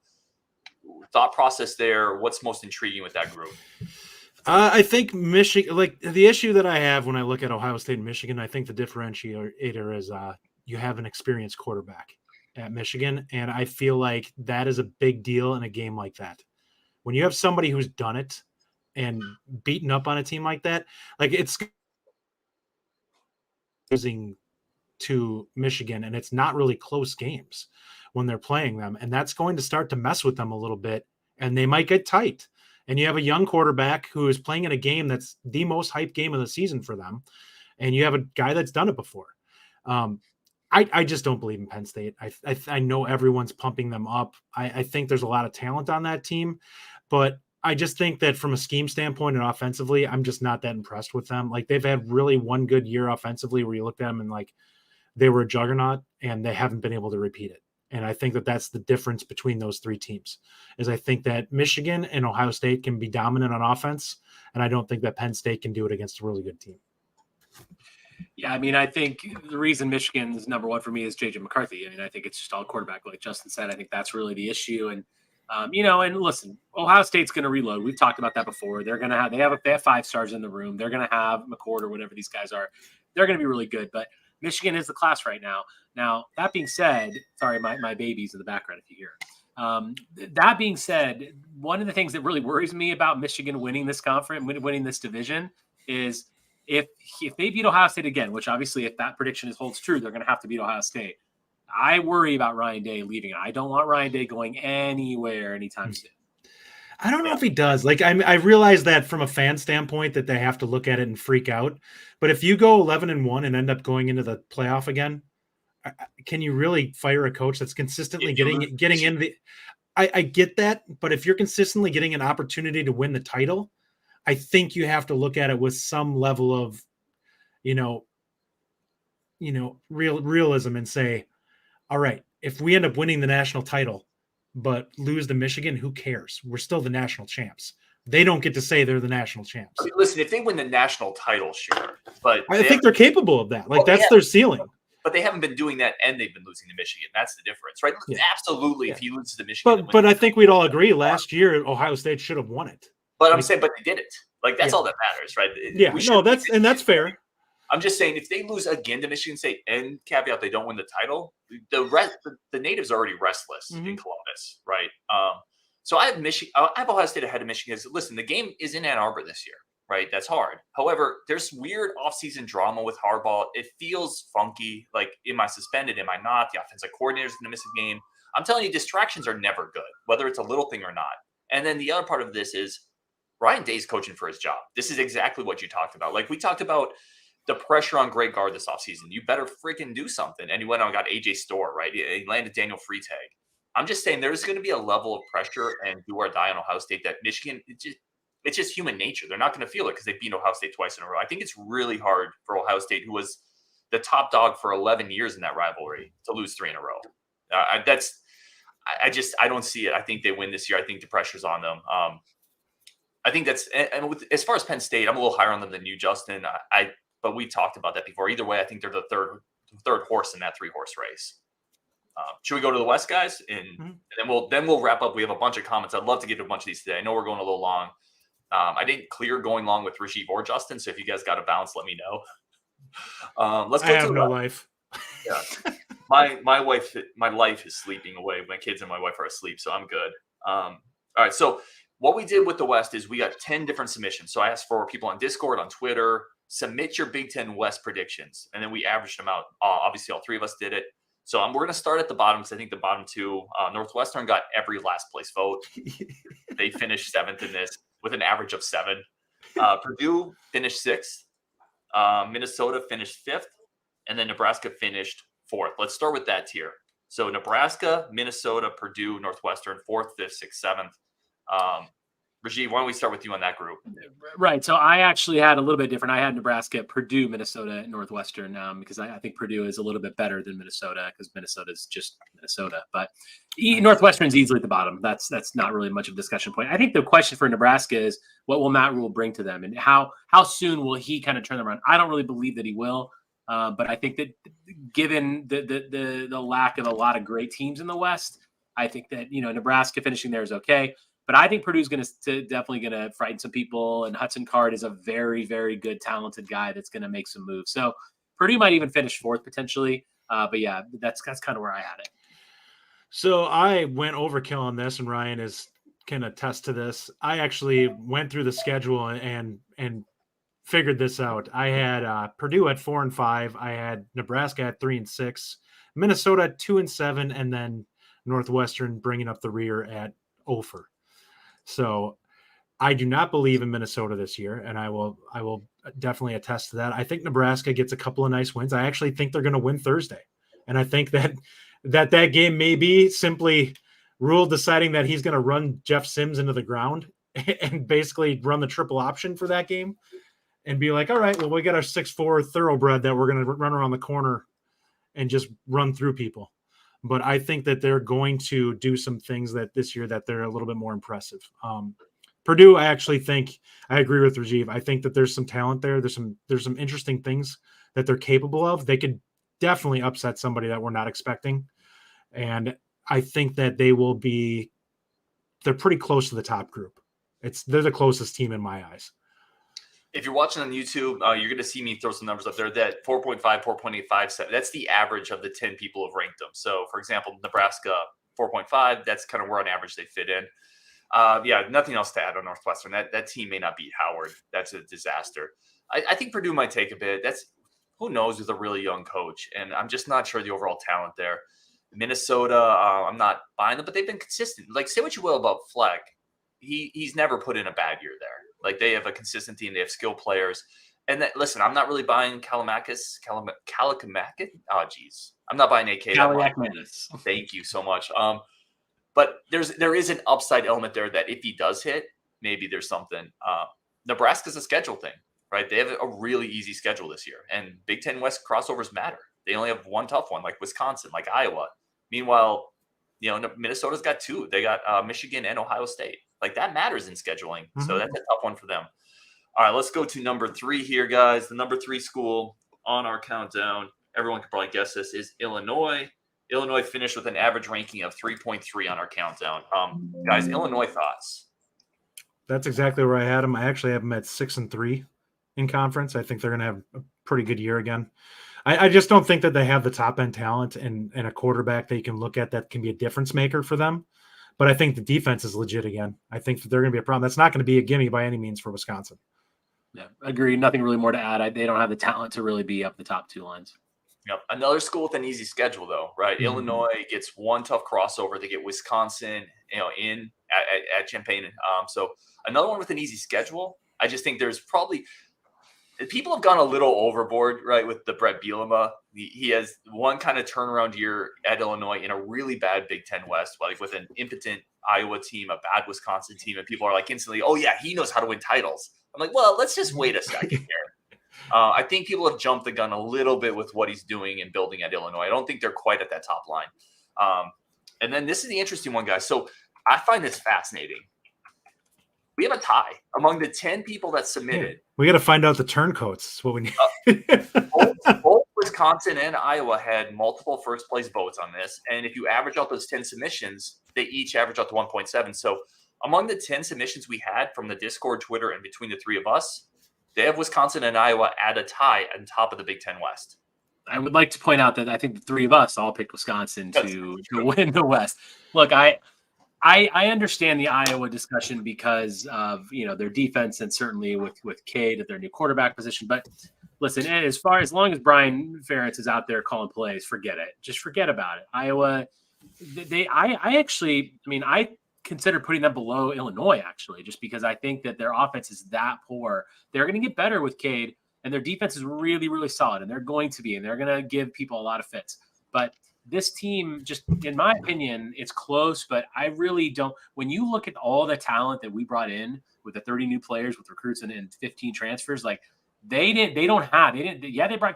Thought process there. What's most intriguing with that group? I think Michigan, like the issue that I have when I look at Ohio State and Michigan, I think the differentiator is you have an experienced quarterback at Michigan. And I feel like that is a big deal in a game like that. When you have somebody who's done it and beaten up on a team like that, like it's losing to Michigan, and it's not really close games when they're playing them. And that's going to start to mess with them a little bit, and they might get tight. And you have a young quarterback who is playing in a game that's the most hyped game of the season for them. And you have a guy that's done it before. I just don't believe in Penn State. I know everyone's pumping them up. I think there's a lot of talent on that team, but I just think that from a scheme standpoint and offensively, I'm just not that impressed with them. Like, they've had really one good year offensively where you looked at them and like they were a juggernaut, and they haven't been able to repeat it. And I think that that's the difference between those 3 teams, is I think that Michigan and Ohio State can be dominant on offense, and I don't think that Penn State can do it against a really good team. Yeah, I mean, I think the reason Michigan's number 1 for me is J.J. McCarthy. I mean, I think it's just all quarterback, like Justin said. I think that's really the issue. And, and listen, Ohio State's going to reload. We've talked about that before. They have 5 stars in the room. They're going to have McCord or whatever these guys are. They're going to be really good. But Michigan is the class right now. Now, that being said, sorry, my baby's in the background if you hear. That being said, one of the things that really worries me about Michigan winning this conference, winning this division, is if they beat Ohio State again, which obviously if that prediction holds true, they're going to have to beat Ohio State. I worry about Ryan Day leaving. I don't want Ryan Day going anywhere anytime soon. I don't know if he does. Like, I realize that from a fan standpoint that they have to look at it and freak out. But if you go 11-1 and end up going into the playoff again, can you really fire a coach that's consistently getting in the? I get that, but if you're consistently getting an opportunity to win the title, I think you have to look at it with some level of, realism and say, all right, if we end up winning the national title but lose to Michigan, who cares? We're still the national champs. They don't get to say they're the national champs. I mean, listen, if they win the national title, sure. But I think they're capable of that. Like, that's their ceiling. But they haven't been doing that, and they've been losing to Michigan. That's the difference, right? Yeah. Absolutely, if he loses to Michigan. But I think we'd all agree last year Ohio State should have won it. But I'm saying, but they did it. Like, that's all that matters, right? That's fair. I'm just saying, if they lose again to Michigan State, and caveat they don't win the title, the natives are already restless in Columbus, right? So I have Ohio State ahead of Michigan. Listen, the game is in Ann Arbor this year, right? That's hard. However, there's weird offseason drama with Harbaugh. It feels funky. Like, am I suspended? Am I not? The offensive coordinator's going to miss a game. I'm telling you, distractions are never good, whether it's a little thing or not. And then the other part of this is Ryan Day's coaching for his job. This is exactly what you talked about. Like, we talked about the pressure on Greg Gard this offseason. You better freaking do something. And he went out and got AJ Storr, right? He landed Daniel Freitag. I'm just saying there's going to be a level of pressure and do or die on Ohio State that Michigan, it's just human nature. They're not going to feel it because they beat Ohio State twice in a row. I think it's really hard for Ohio State, who was the top dog for 11 years in that rivalry, to lose 3 in a row. I don't see it. I think they win this year. I think the pressure's on them. I think that's and with, as far as Penn State, I'm a little higher on them than you, Justin. But we talked about that before. Either way, I think they're the third horse in that 3-horse race. Should we go to the West, guys? And then we'll wrap up. We have a bunch of comments. I'd love to get to a bunch of these today. I know we're going a little long. I didn't clear going long with Rajiv or Justin, so if you guys got a bounce, let me know. Let's go. I have no life. Yeah, my life is sleeping away. My kids and my wife are asleep, so I'm good. All right, so what we did with the West is we got 10 different submissions. So I asked for people on Discord, on Twitter, submit your Big Ten West predictions, and then we averaged them out. Obviously, all three of us did it. So we're going to start at the bottom because I think the bottom two, Northwestern got every last place vote. They finished 7th in this with an average of 7. Purdue finished 6th. Minnesota finished 5th. And then Nebraska finished 4th. Let's start with that tier. So Nebraska, Minnesota, Purdue, Northwestern, 4th, 5th, 6th, 7th. Rajiv, why don't we start with you on that group? Right. So I actually had a little bit different. I had Nebraska, Purdue, Minnesota, Northwestern, because I think Purdue is a little bit better than Minnesota because Minnesota is just Minnesota. But Northwestern's easily at the bottom. That's not really much of a discussion point. I think the question for Nebraska is what will Matt Rule bring to them and how soon will he kind of turn them around? I don't really believe that he will. But I think that given the lack of a lot of great teams in the West, I think that, Nebraska finishing there is okay. But I think Purdue's definitely going to frighten some people. And Hudson Card is a very, very good, talented guy that's going to make some moves. So Purdue might even finish 4th potentially. But yeah, that's kind of where I had it. So I went overkill on this, and Ryan can attest to this. I actually went through the schedule and figured this out. I had Purdue at 4 and 5. I had Nebraska at 3 and 6, Minnesota at 2 and 7, and then Northwestern bringing up the rear at 0. So I do not believe in Minnesota this year, and I will definitely attest to that. I think Nebraska gets a couple of nice wins. I actually think they're going to win Thursday, and I think that game may be simply Rule deciding that he's going to run Jeff Sims into the ground and basically run the triple option for that game. And be like, all right, well, we got our 6'4" thoroughbred that we're going to run around the corner and just run through people. But I think that they're going to do some things that this year that they're a little bit more impressive. Purdue, I actually think I agree with Rajiv. I think that there's some talent there. There's some interesting things that they're capable of. They could definitely upset somebody that we're not expecting. And I think that they're pretty close to the top group. They're the closest team in my eyes. If you're watching on YouTube, you're going to see me throw some numbers up there. That 4.5, 4.85, that's the average of the 10 people who've ranked them. So, for example, Nebraska, 4.5, that's kind of where on average they fit in. Yeah, nothing else to add on Northwestern. That team may not beat Howard. That's a disaster. I think Purdue might take a bit. Who knows with a really young coach. And I'm just not sure the overall talent there. Minnesota, I'm not buying them, but they've been consistent. Like, say what you will about Fleck. He's never put in a bad year there. Like, they have a consistent team. They have skilled players. And listen, I'm not really buying Kalimakis. Oh, geez. I'm not buying AK. Thank you so much. But there is an upside element there that if he does hit, maybe there's something. Nebraska's a schedule thing, right? They have a really easy schedule this year. And Big Ten West crossovers matter. They only have one tough one, like Wisconsin, like Iowa. Meanwhile, Minnesota's got 2. They got Michigan and Ohio State. Like, that matters in scheduling. Mm-hmm. So that's a tough one for them. All right, let's go to number 3 here, guys. The number 3 school on our countdown, everyone can probably guess this, is Illinois. Illinois finished with an average ranking of 3.3 on our countdown. Guys, Illinois thoughts? That's exactly where I had them. I actually have them at 6 and 3 in conference. I think they're going to have a pretty good year again. I just don't think that they have the top-end talent and a quarterback that you can look at that can be a difference maker for them. But I think the defense is legit again. I think that they're going to be a problem. That's not going to be a gimme by any means for Wisconsin. Yeah, agree. Nothing really more to add. They don't have the talent to really be up the top 2 lines. Yep. Another school with an easy schedule, though, right? Mm-hmm. Illinois gets one tough crossover. They get Wisconsin, in at Champaign. So another one with an easy schedule. I just think there's probably people have gone a little overboard, right, with the Brett Bielema. He has one kind of turnaround year at Illinois in a really bad Big Ten West, like with an impotent Iowa team, a bad Wisconsin team, and people are like instantly, oh yeah, he knows how to win titles. I'm like, well, let's just wait a second here. I think people have jumped the gun a little bit with what he's doing and building at Illinois. I don't think they're quite at that top line. And then this is the interesting one, guys. So I find this fascinating. We have a tie among the 10 people that submitted. We got to find out the turncoats. That's what we need. Both Wisconsin and Iowa had multiple first place votes on this. And if you average out those 10 submissions, they each average out to 1.7. So among the 10 submissions we had from the Discord, Twitter, and between the three of us, they have Wisconsin and Iowa at a tie on top of the Big Ten West. I would like to point out that I think the three of us all picked Wisconsin to win the West. Look, I understand the Iowa discussion because of their defense and certainly with Cade at their new quarterback position. But listen, as long as Brian Ferentz is out there calling plays, forget it. Just forget about it. Iowa, I consider putting them below Illinois actually, just because I think that their offense is that poor. They're going to get better with Cade, and their defense is really, really solid, and they're going to give people a lot of fits. But this team, just in my opinion, it's close, but I really don't. When you look at all the talent that we brought in with the 30 new players, with recruits and 15 transfers, like they brought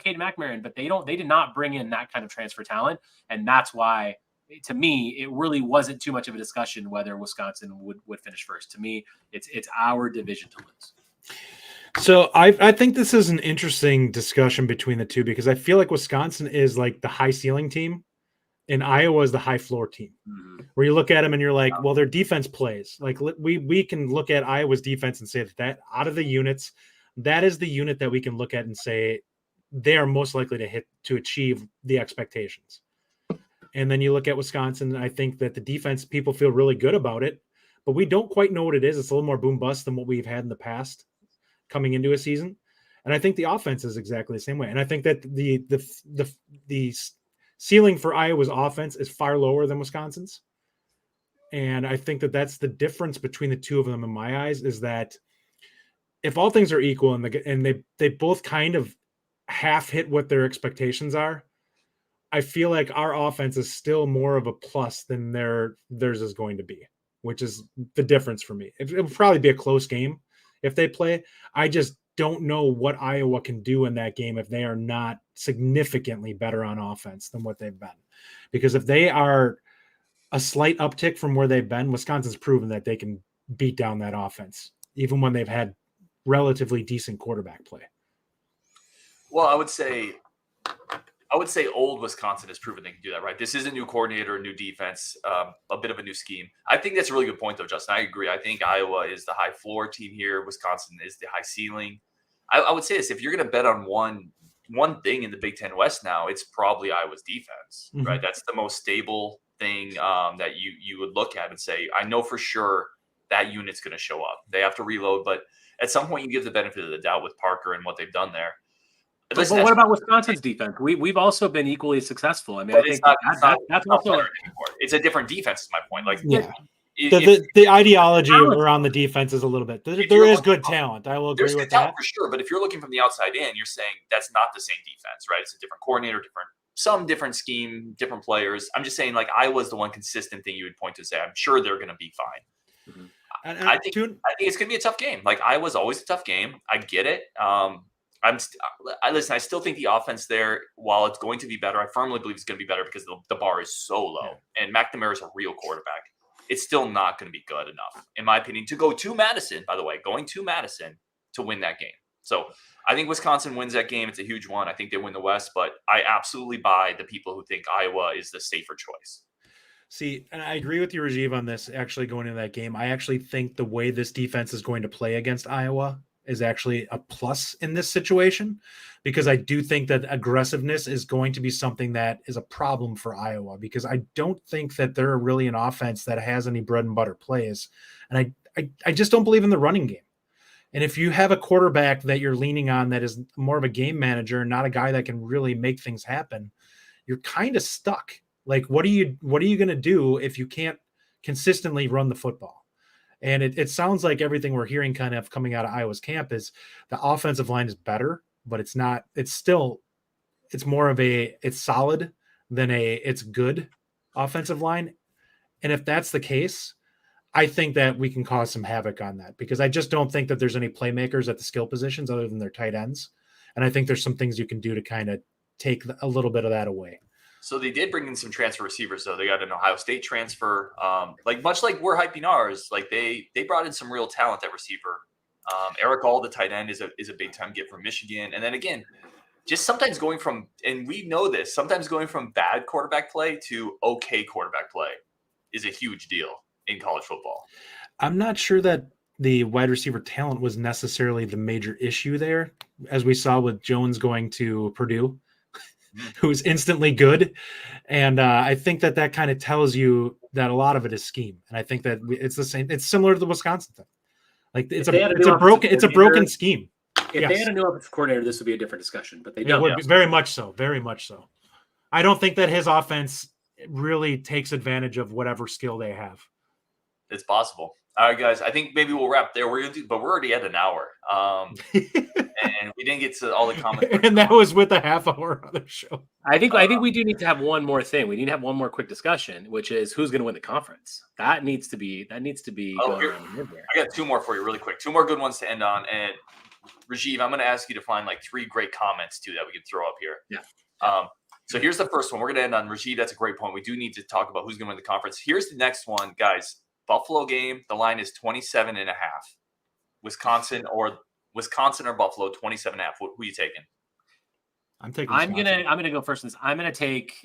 Cade McMarron, but they did not bring in that kind of transfer talent. And that's why, to me, it really wasn't too much of a discussion whether Wisconsin would finish first. To me, it's our division to lose. So I think this is an interesting discussion between the two, because I feel like Wisconsin is like the high ceiling team and Iowa is the high floor team, where you look at them and you're like, well, their defense plays. Like we can look at Iowa's defense and say that out of the units, that is the unit that we can look at and say they are most likely to achieve the expectations. And then you look at Wisconsin, and I think that the defense, people feel really good about it, but we don't quite know what it is. It's a little more boom bust than what we've had in the past coming into a season. And I think the offense is exactly the same way. And I think that the ceiling for Iowa's offense is far lower than Wisconsin's. And I think that that's the difference between the two of them in my eyes, is that if all things are equal and they both kind of half hit what their expectations are, I feel like our offense is still more of a plus than theirs is going to be, which is the difference for me. It will probably be a close game if they play. I just don't know what Iowa can do in that game if they are not significantly better on offense than what they've been. Because if they are a slight uptick from where they've been, Wisconsin's proven that they can beat down that offense, even when they've had relatively decent quarterback play. Well, I would say old Wisconsin has proven they can do that, right? This is a new coordinator, a new defense, a bit of a new scheme. I think that's a really good point, though, Justin. I agree. I think Iowa is the high floor team here. Wisconsin is the high ceiling. I would say this: if you're going to bet on one thing in the Big Ten West now, it's probably Iowa's defense, right? That's the most stable thing that you would look at and say, I know for sure that unit's going to show up. They have to reload, but at some point you give the benefit of the doubt with Parker and what they've done there. But what about Wisconsin's defense? We've also been equally successful. I mean, I think that's also it's a different defense. Is my point. Like, yeah, the ideology around the defense is a little bit. There is good talent. I will agree with that for sure. But if you're looking from the outside in, you're saying that's not the same defense, right? It's a different coordinator, different scheme, different players. I'm just saying, like, Iowa's the one consistent thing you would point to say, I'm sure they're going to be fine. And I think it's going to be a tough game. Like, Iowa's always a tough game. I get it. I still think the offense there, while it's going to be better, I firmly believe it's going to be better because the bar is so low. And McNamara is a real quarterback. It's still not going to be good enough, in my opinion, to go to Madison, by the way, going to Madison to win that game. So I think Wisconsin wins that game. It's a huge one. I think they win the West, but I absolutely buy the people who think Iowa is the safer choice. See, and I agree with you, Rajiv, on this, actually going into that game. I actually think the way this defense is going to play against Iowa is actually a plus in this situation, because I do think that aggressiveness is going to be something that is a problem for Iowa, because I don't think that they're really an offense that has any bread and butter plays. And I just don't believe in the running game. And if you have a quarterback that you're leaning on that is more of a game manager, not a guy that can really make things happen, you're kind of stuck. Like, what are you going to do if you can't consistently run the football? And it sounds like everything we're hearing kind of coming out of Iowa's camp is the offensive line is better, but it's not, it's more of it's solid than it's good offensive line. And if that's the case, I think that we can cause some havoc on that, because I just don't think that there's any playmakers at the skill positions other than their tight ends. And I think there's some things you can do to kind of take a little bit of that away. So they did bring in some transfer receivers, though. They got an Ohio State transfer. Much like we're hyping ours, like they brought in some real talent at receiver. Eric All, the tight end, is a big time get from Michigan. And then again, just sometimes going from, and we know this, sometimes going from bad quarterback play to okay quarterback play is a huge deal in college football. I'm not sure that the wide receiver talent was necessarily the major issue there, as we saw with Jones going to Purdue, who's instantly good. And I think that kind of tells you that a lot of it is scheme. And I think that it's the same. It's similar to the Wisconsin thing. Like it's a broken scheme. If they had a new offensive coordinator, this would be a different discussion, but they don't. It would be very much so. Very much so. I don't think that his offense really takes advantage of whatever skill they have. It's possible. All right, guys. I think maybe we'll wrap there. But we're already at an hour, and we didn't get to all the comments. And that was with a half-hour other show. I think we do need to have one more thing. We need to have one more quick discussion, which is who's going to win the conference. That needs to be going around the here. I got two more for you, really quick. Two more good ones to end on. And Rajiv, I'm going to ask you to find like 3 great comments too that we can throw up here. Yeah. So here's the first one. We're going to end on Rajiv. That's a great point. We do need to talk about who's going to win the conference. Here's the next one, guys. Buffalo game. The line is 27.5. Wisconsin or Buffalo 27.5. Who are you taking? I'm gonna go first. I'm gonna take.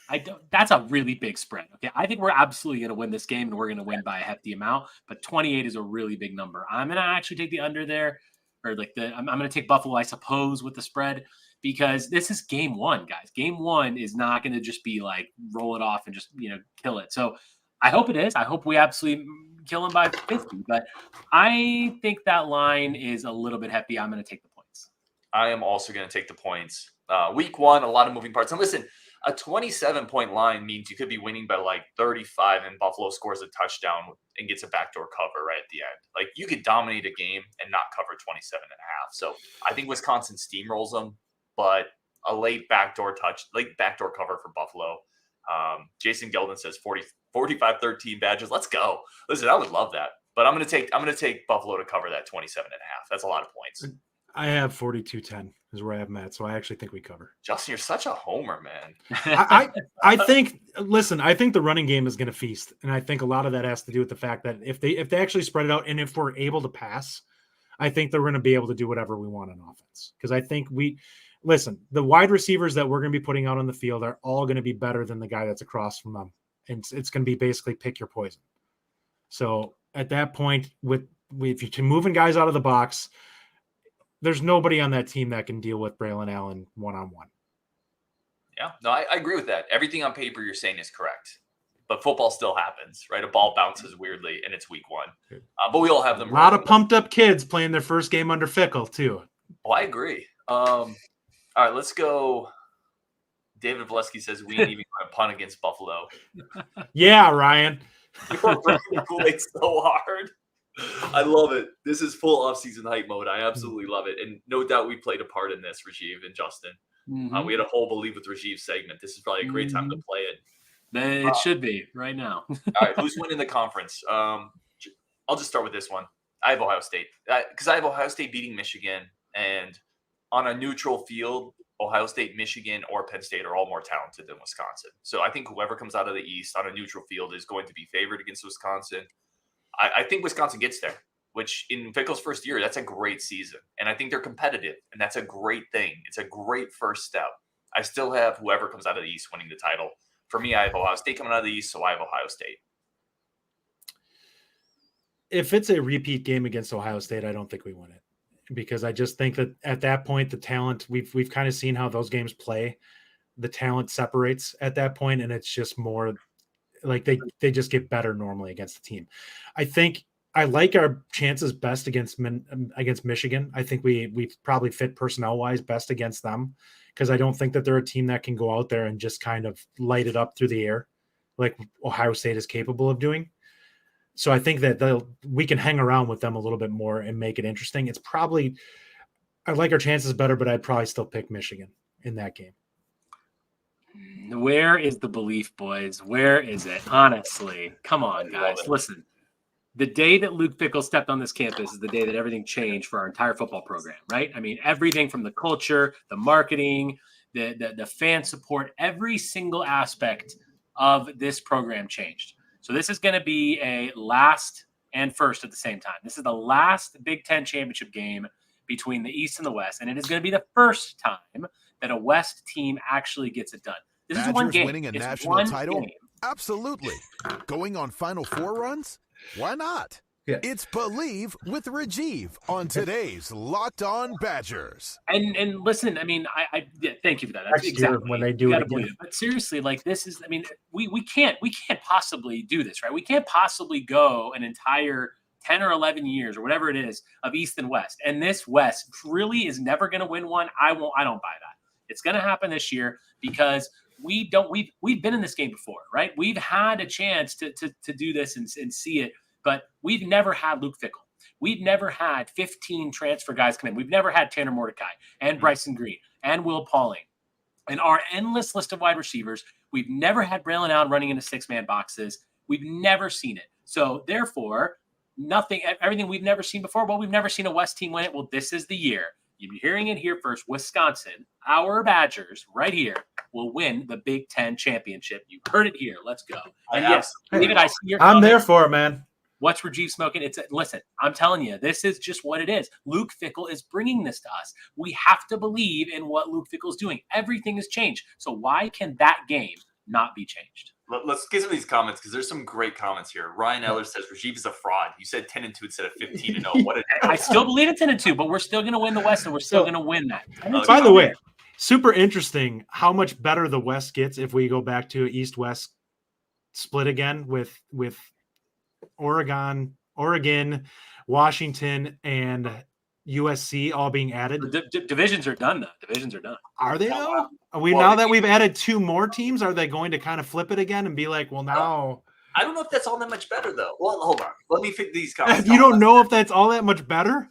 I don't. That's a really big spread. Okay, I think we're absolutely gonna win this game, and we're gonna win by a hefty amount. But 28 is a really big number. I'm gonna actually take the under there, or I'm gonna take Buffalo, I suppose, with the spread, because this is game 1, guys. Game 1 is not gonna just be like roll it off and just kill it. So I hope it is. I hope we absolutely kill him by 50. But I think that line is a little bit hefty. I'm gonna take the points. I am also going to take the points. Week 1, a lot of moving parts. And listen, a 27-point line means you could be winning by like 35 and Buffalo scores a touchdown and gets a backdoor cover right at the end. Like you could dominate a game and not cover 27.5. So I think Wisconsin steamrolls them, but a late backdoor cover for Buffalo. Jason Geldon says 45-13 Badgers. Let's go. Listen, I would love that. But I'm going to take Buffalo to cover that 27.5. That's a lot of points. I have 42-10 is where I have Matt, so I actually think we cover. Justin, you're such a homer, man. I think the running game is going to feast, and I think a lot of that has to do with the fact that if they actually spread it out, and if we're able to pass, I think they're going to be able to do whatever we want on offense. Because I think the wide receivers that we're going to be putting out on the field are all going to be better than the guy that's across from them, and it's going to be basically pick your poison. So at that point, if you're moving guys out of the box, there's nobody on that team that can deal with Braelon Allen one-on-one. Yeah, no, I agree with that. Everything on paper you're saying is correct, but football still happens, right? A ball bounces weirdly, and it's week 1. But we all have them. A lot of pumped-up kids playing their first game under Fickell, too. Oh, I agree. All right, let's go. David Valesky says we ain't even going to punt against Buffalo. Yeah, Ryan. You're breaking Kool-Aid so hard. I love it. This is full off-season hype mode. I absolutely love it. And no doubt we played a part in this, Rajiv and Justin. Mm-hmm. We had a whole Believe with Rajiv segment. This is probably a great time to play it. It should be right now. All right, who's winning the conference? I'll just start with this one. I have Ohio State. Because I have Ohio State beating Michigan. And on a neutral field, Ohio State, Michigan, or Penn State are all more talented than Wisconsin. So I think whoever comes out of the East on a neutral field is going to be favored against Wisconsin. I think Wisconsin gets there, which in Fickell's first year, that's a great season. And I think they're competitive, and that's a great thing. It's a great first step. I still have whoever comes out of the East winning the title. For me, I have Ohio State coming out of the East, so I have Ohio State. If it's a repeat game against Ohio State, I don't think we win it. Because I just think that at that point, the talent, we've kind of seen how those games play. The talent separates at that point, and it's just more like they just get better normally against the team. I think I like our chances best against Michigan. I think we probably fit personnel-wise best against them because I don't think that they're a team that can go out there and just kind of light it up through the air like Ohio State is capable of doing. So I think that we can hang around with them a little bit more and make it interesting. I like our chances better, but I'd probably still pick Michigan in that game. Where is the belief, boys? Where is it? Honestly, come on, guys. Listen, the day that Luke Fickell stepped on this campus is the day that everything changed for our entire football program, right? I mean, everything from the culture, the marketing, the fan support, every single aspect of this program changed. So this is going to be a last and first at the same time. This is the last Big Ten championship game between the East and the West, and it is going to be the first time that a West team actually gets it done. This Badgers is one game. winning a It's national one title? game. Absolutely. Going on Final Four runs? Why not? Yeah. It's Believe with Rajiv on today's Locked On Badgers. And listen, I mean, I thank you for that. That's Next year exactly when they you do it gotta again. believe it. But seriously, like this is, I mean, we can't possibly do this, right? We can't possibly go an entire 10 or 11 years or whatever it is of East and West. And this West really is never going to win one. I don't buy that. It's going to happen this year because we've been in this game before, right? We've had a chance to do this and see it, but we've never had Luke Fickell. We've never had 15 transfer guys come in. We've never had Tanner Mordecai and Bryson Green and Will Pauling and our endless list of wide receivers. We've never had Braelon Allen running into 6-man boxes. We've never seen it. So therefore, everything we've never seen before. Well, we've never seen a West team win it. Well, this is the year. You're hearing it here first. Wisconsin, our Badgers, right here, will win the Big Ten championship. You heard it here. Let's go. And yes, David, I see your I'm comment. there for it, man. What's Rajiv smoking? Listen, I'm telling you, this is just what it is. Luke Fickell is bringing this to us. We have to believe in what Luke Fickell is doing. Everything has changed. So why can that game not be changed? Let's get some of these comments because there's some great comments here. Ryan Eller says Rajiv is a fraud. You said 10-2 instead of 15-0. What a I still believe it's 10-2, but we're still going to win the West, and we're still going to win that. By the way, super interesting how much better the West gets if we go back to East-West split again with Oregon, Washington, and USC all being added. The divisions are done, though. Divisions are done. Are they, though? Now that we've added 2 more teams, are they going to kind of flip it again and be like, well, now... I don't know if that's all that much better, though. Well, hold on. Let me fit these comments. You don't know if that's all that much better?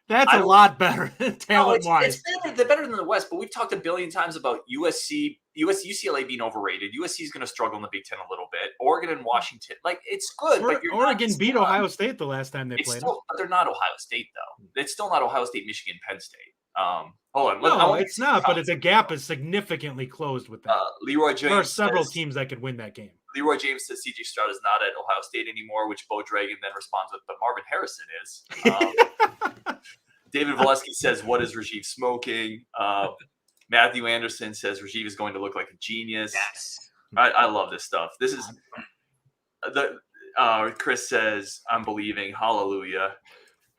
That's a lot better talent-wise. They're better than the West, but we've talked a billion times about UCLA being overrated. USC is going to struggle in the Big Ten a little bit. Oregon and Washington, like, it's good. But Oregon beat Ohio State the last time they played. But they're not Ohio State, though. It's still not Ohio State, Michigan, Penn State. Hold on. No, it's not, but it's a gap is significantly closed with that. Leroy James. There are several teams that could win that game. Leroy James says C.J. Stroud is not at Ohio State anymore, which Bo Dragon then responds with, but Marvin Harrison is. David Valesky says, what is Rajiv smoking? Matthew Anderson says Rajiv is going to look like a genius. Yes. I love this stuff. This is Chris says, I'm believing. Hallelujah.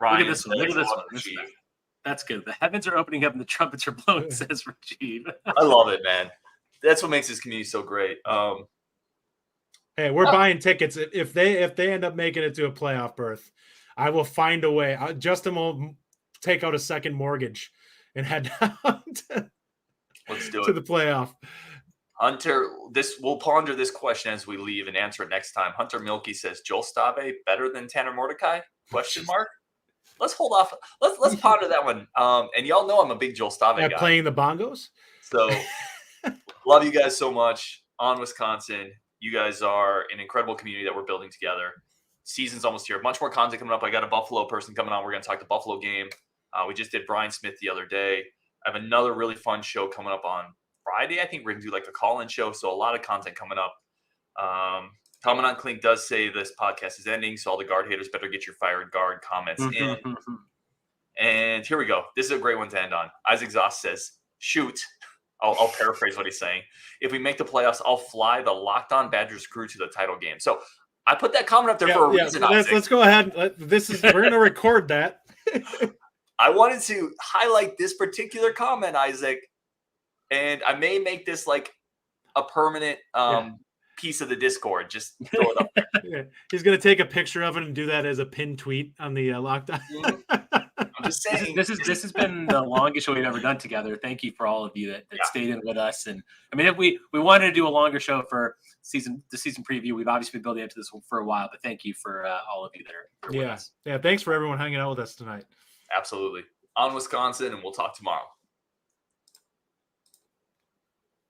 Ryan Look at this one. That's good. The heavens are opening up and the trumpets are blowing, says Rajiv. I love it, man. That's what makes this community so great. Hey, we're buying tickets. If they end up making it to a playoff berth, I will find a way. Justin will take out a second mortgage and head down to the playoff. Hunter, we'll ponder this question as we leave and answer it next time. Hunter Milky says, Joel Stave better than Tanner Mordecai? Question mark. Let's hold off. Let's ponder that one. And y'all know I'm a big Joel Stave guy. Playing the bongos. So love you guys so much. On Wisconsin, you guys are an incredible community that we're building together. Season's almost here. Much more content coming up. I got a Buffalo person coming on. We're going to talk the Buffalo game. We just did Brian Smith the other day. I have another really fun show coming up on Friday. I think we're going to do like a call-in show. So a lot of content coming up. Commandant Klink does say this podcast is ending, so all the guard haters better get your fired guard comments in. And here we go. This is a great one to end on. Isaac Zoss says, shoot. I'll paraphrase what he's saying. If we make the playoffs, I'll fly the Locked On Badgers crew to the title game. So I put that comment up there for a reason. Let's go ahead. We're going to record that. I wanted to highlight this particular comment, Isaac, and I may make this like a permanent piece of the Discord. Just throw it up there. Yeah. He's going to take a picture of it and do that as a pinned tweet on the Locked On. I'm just saying. This has been the longest show we've ever done together. Thank you for all of you that stayed in with us. And I mean, if we wanted to do a longer show for the season preview, we've obviously been building up to this one for a while. But thank you for all of you that are with us. Yeah. Thanks for everyone hanging out with us tonight. Absolutely. On Wisconsin, and we'll talk tomorrow.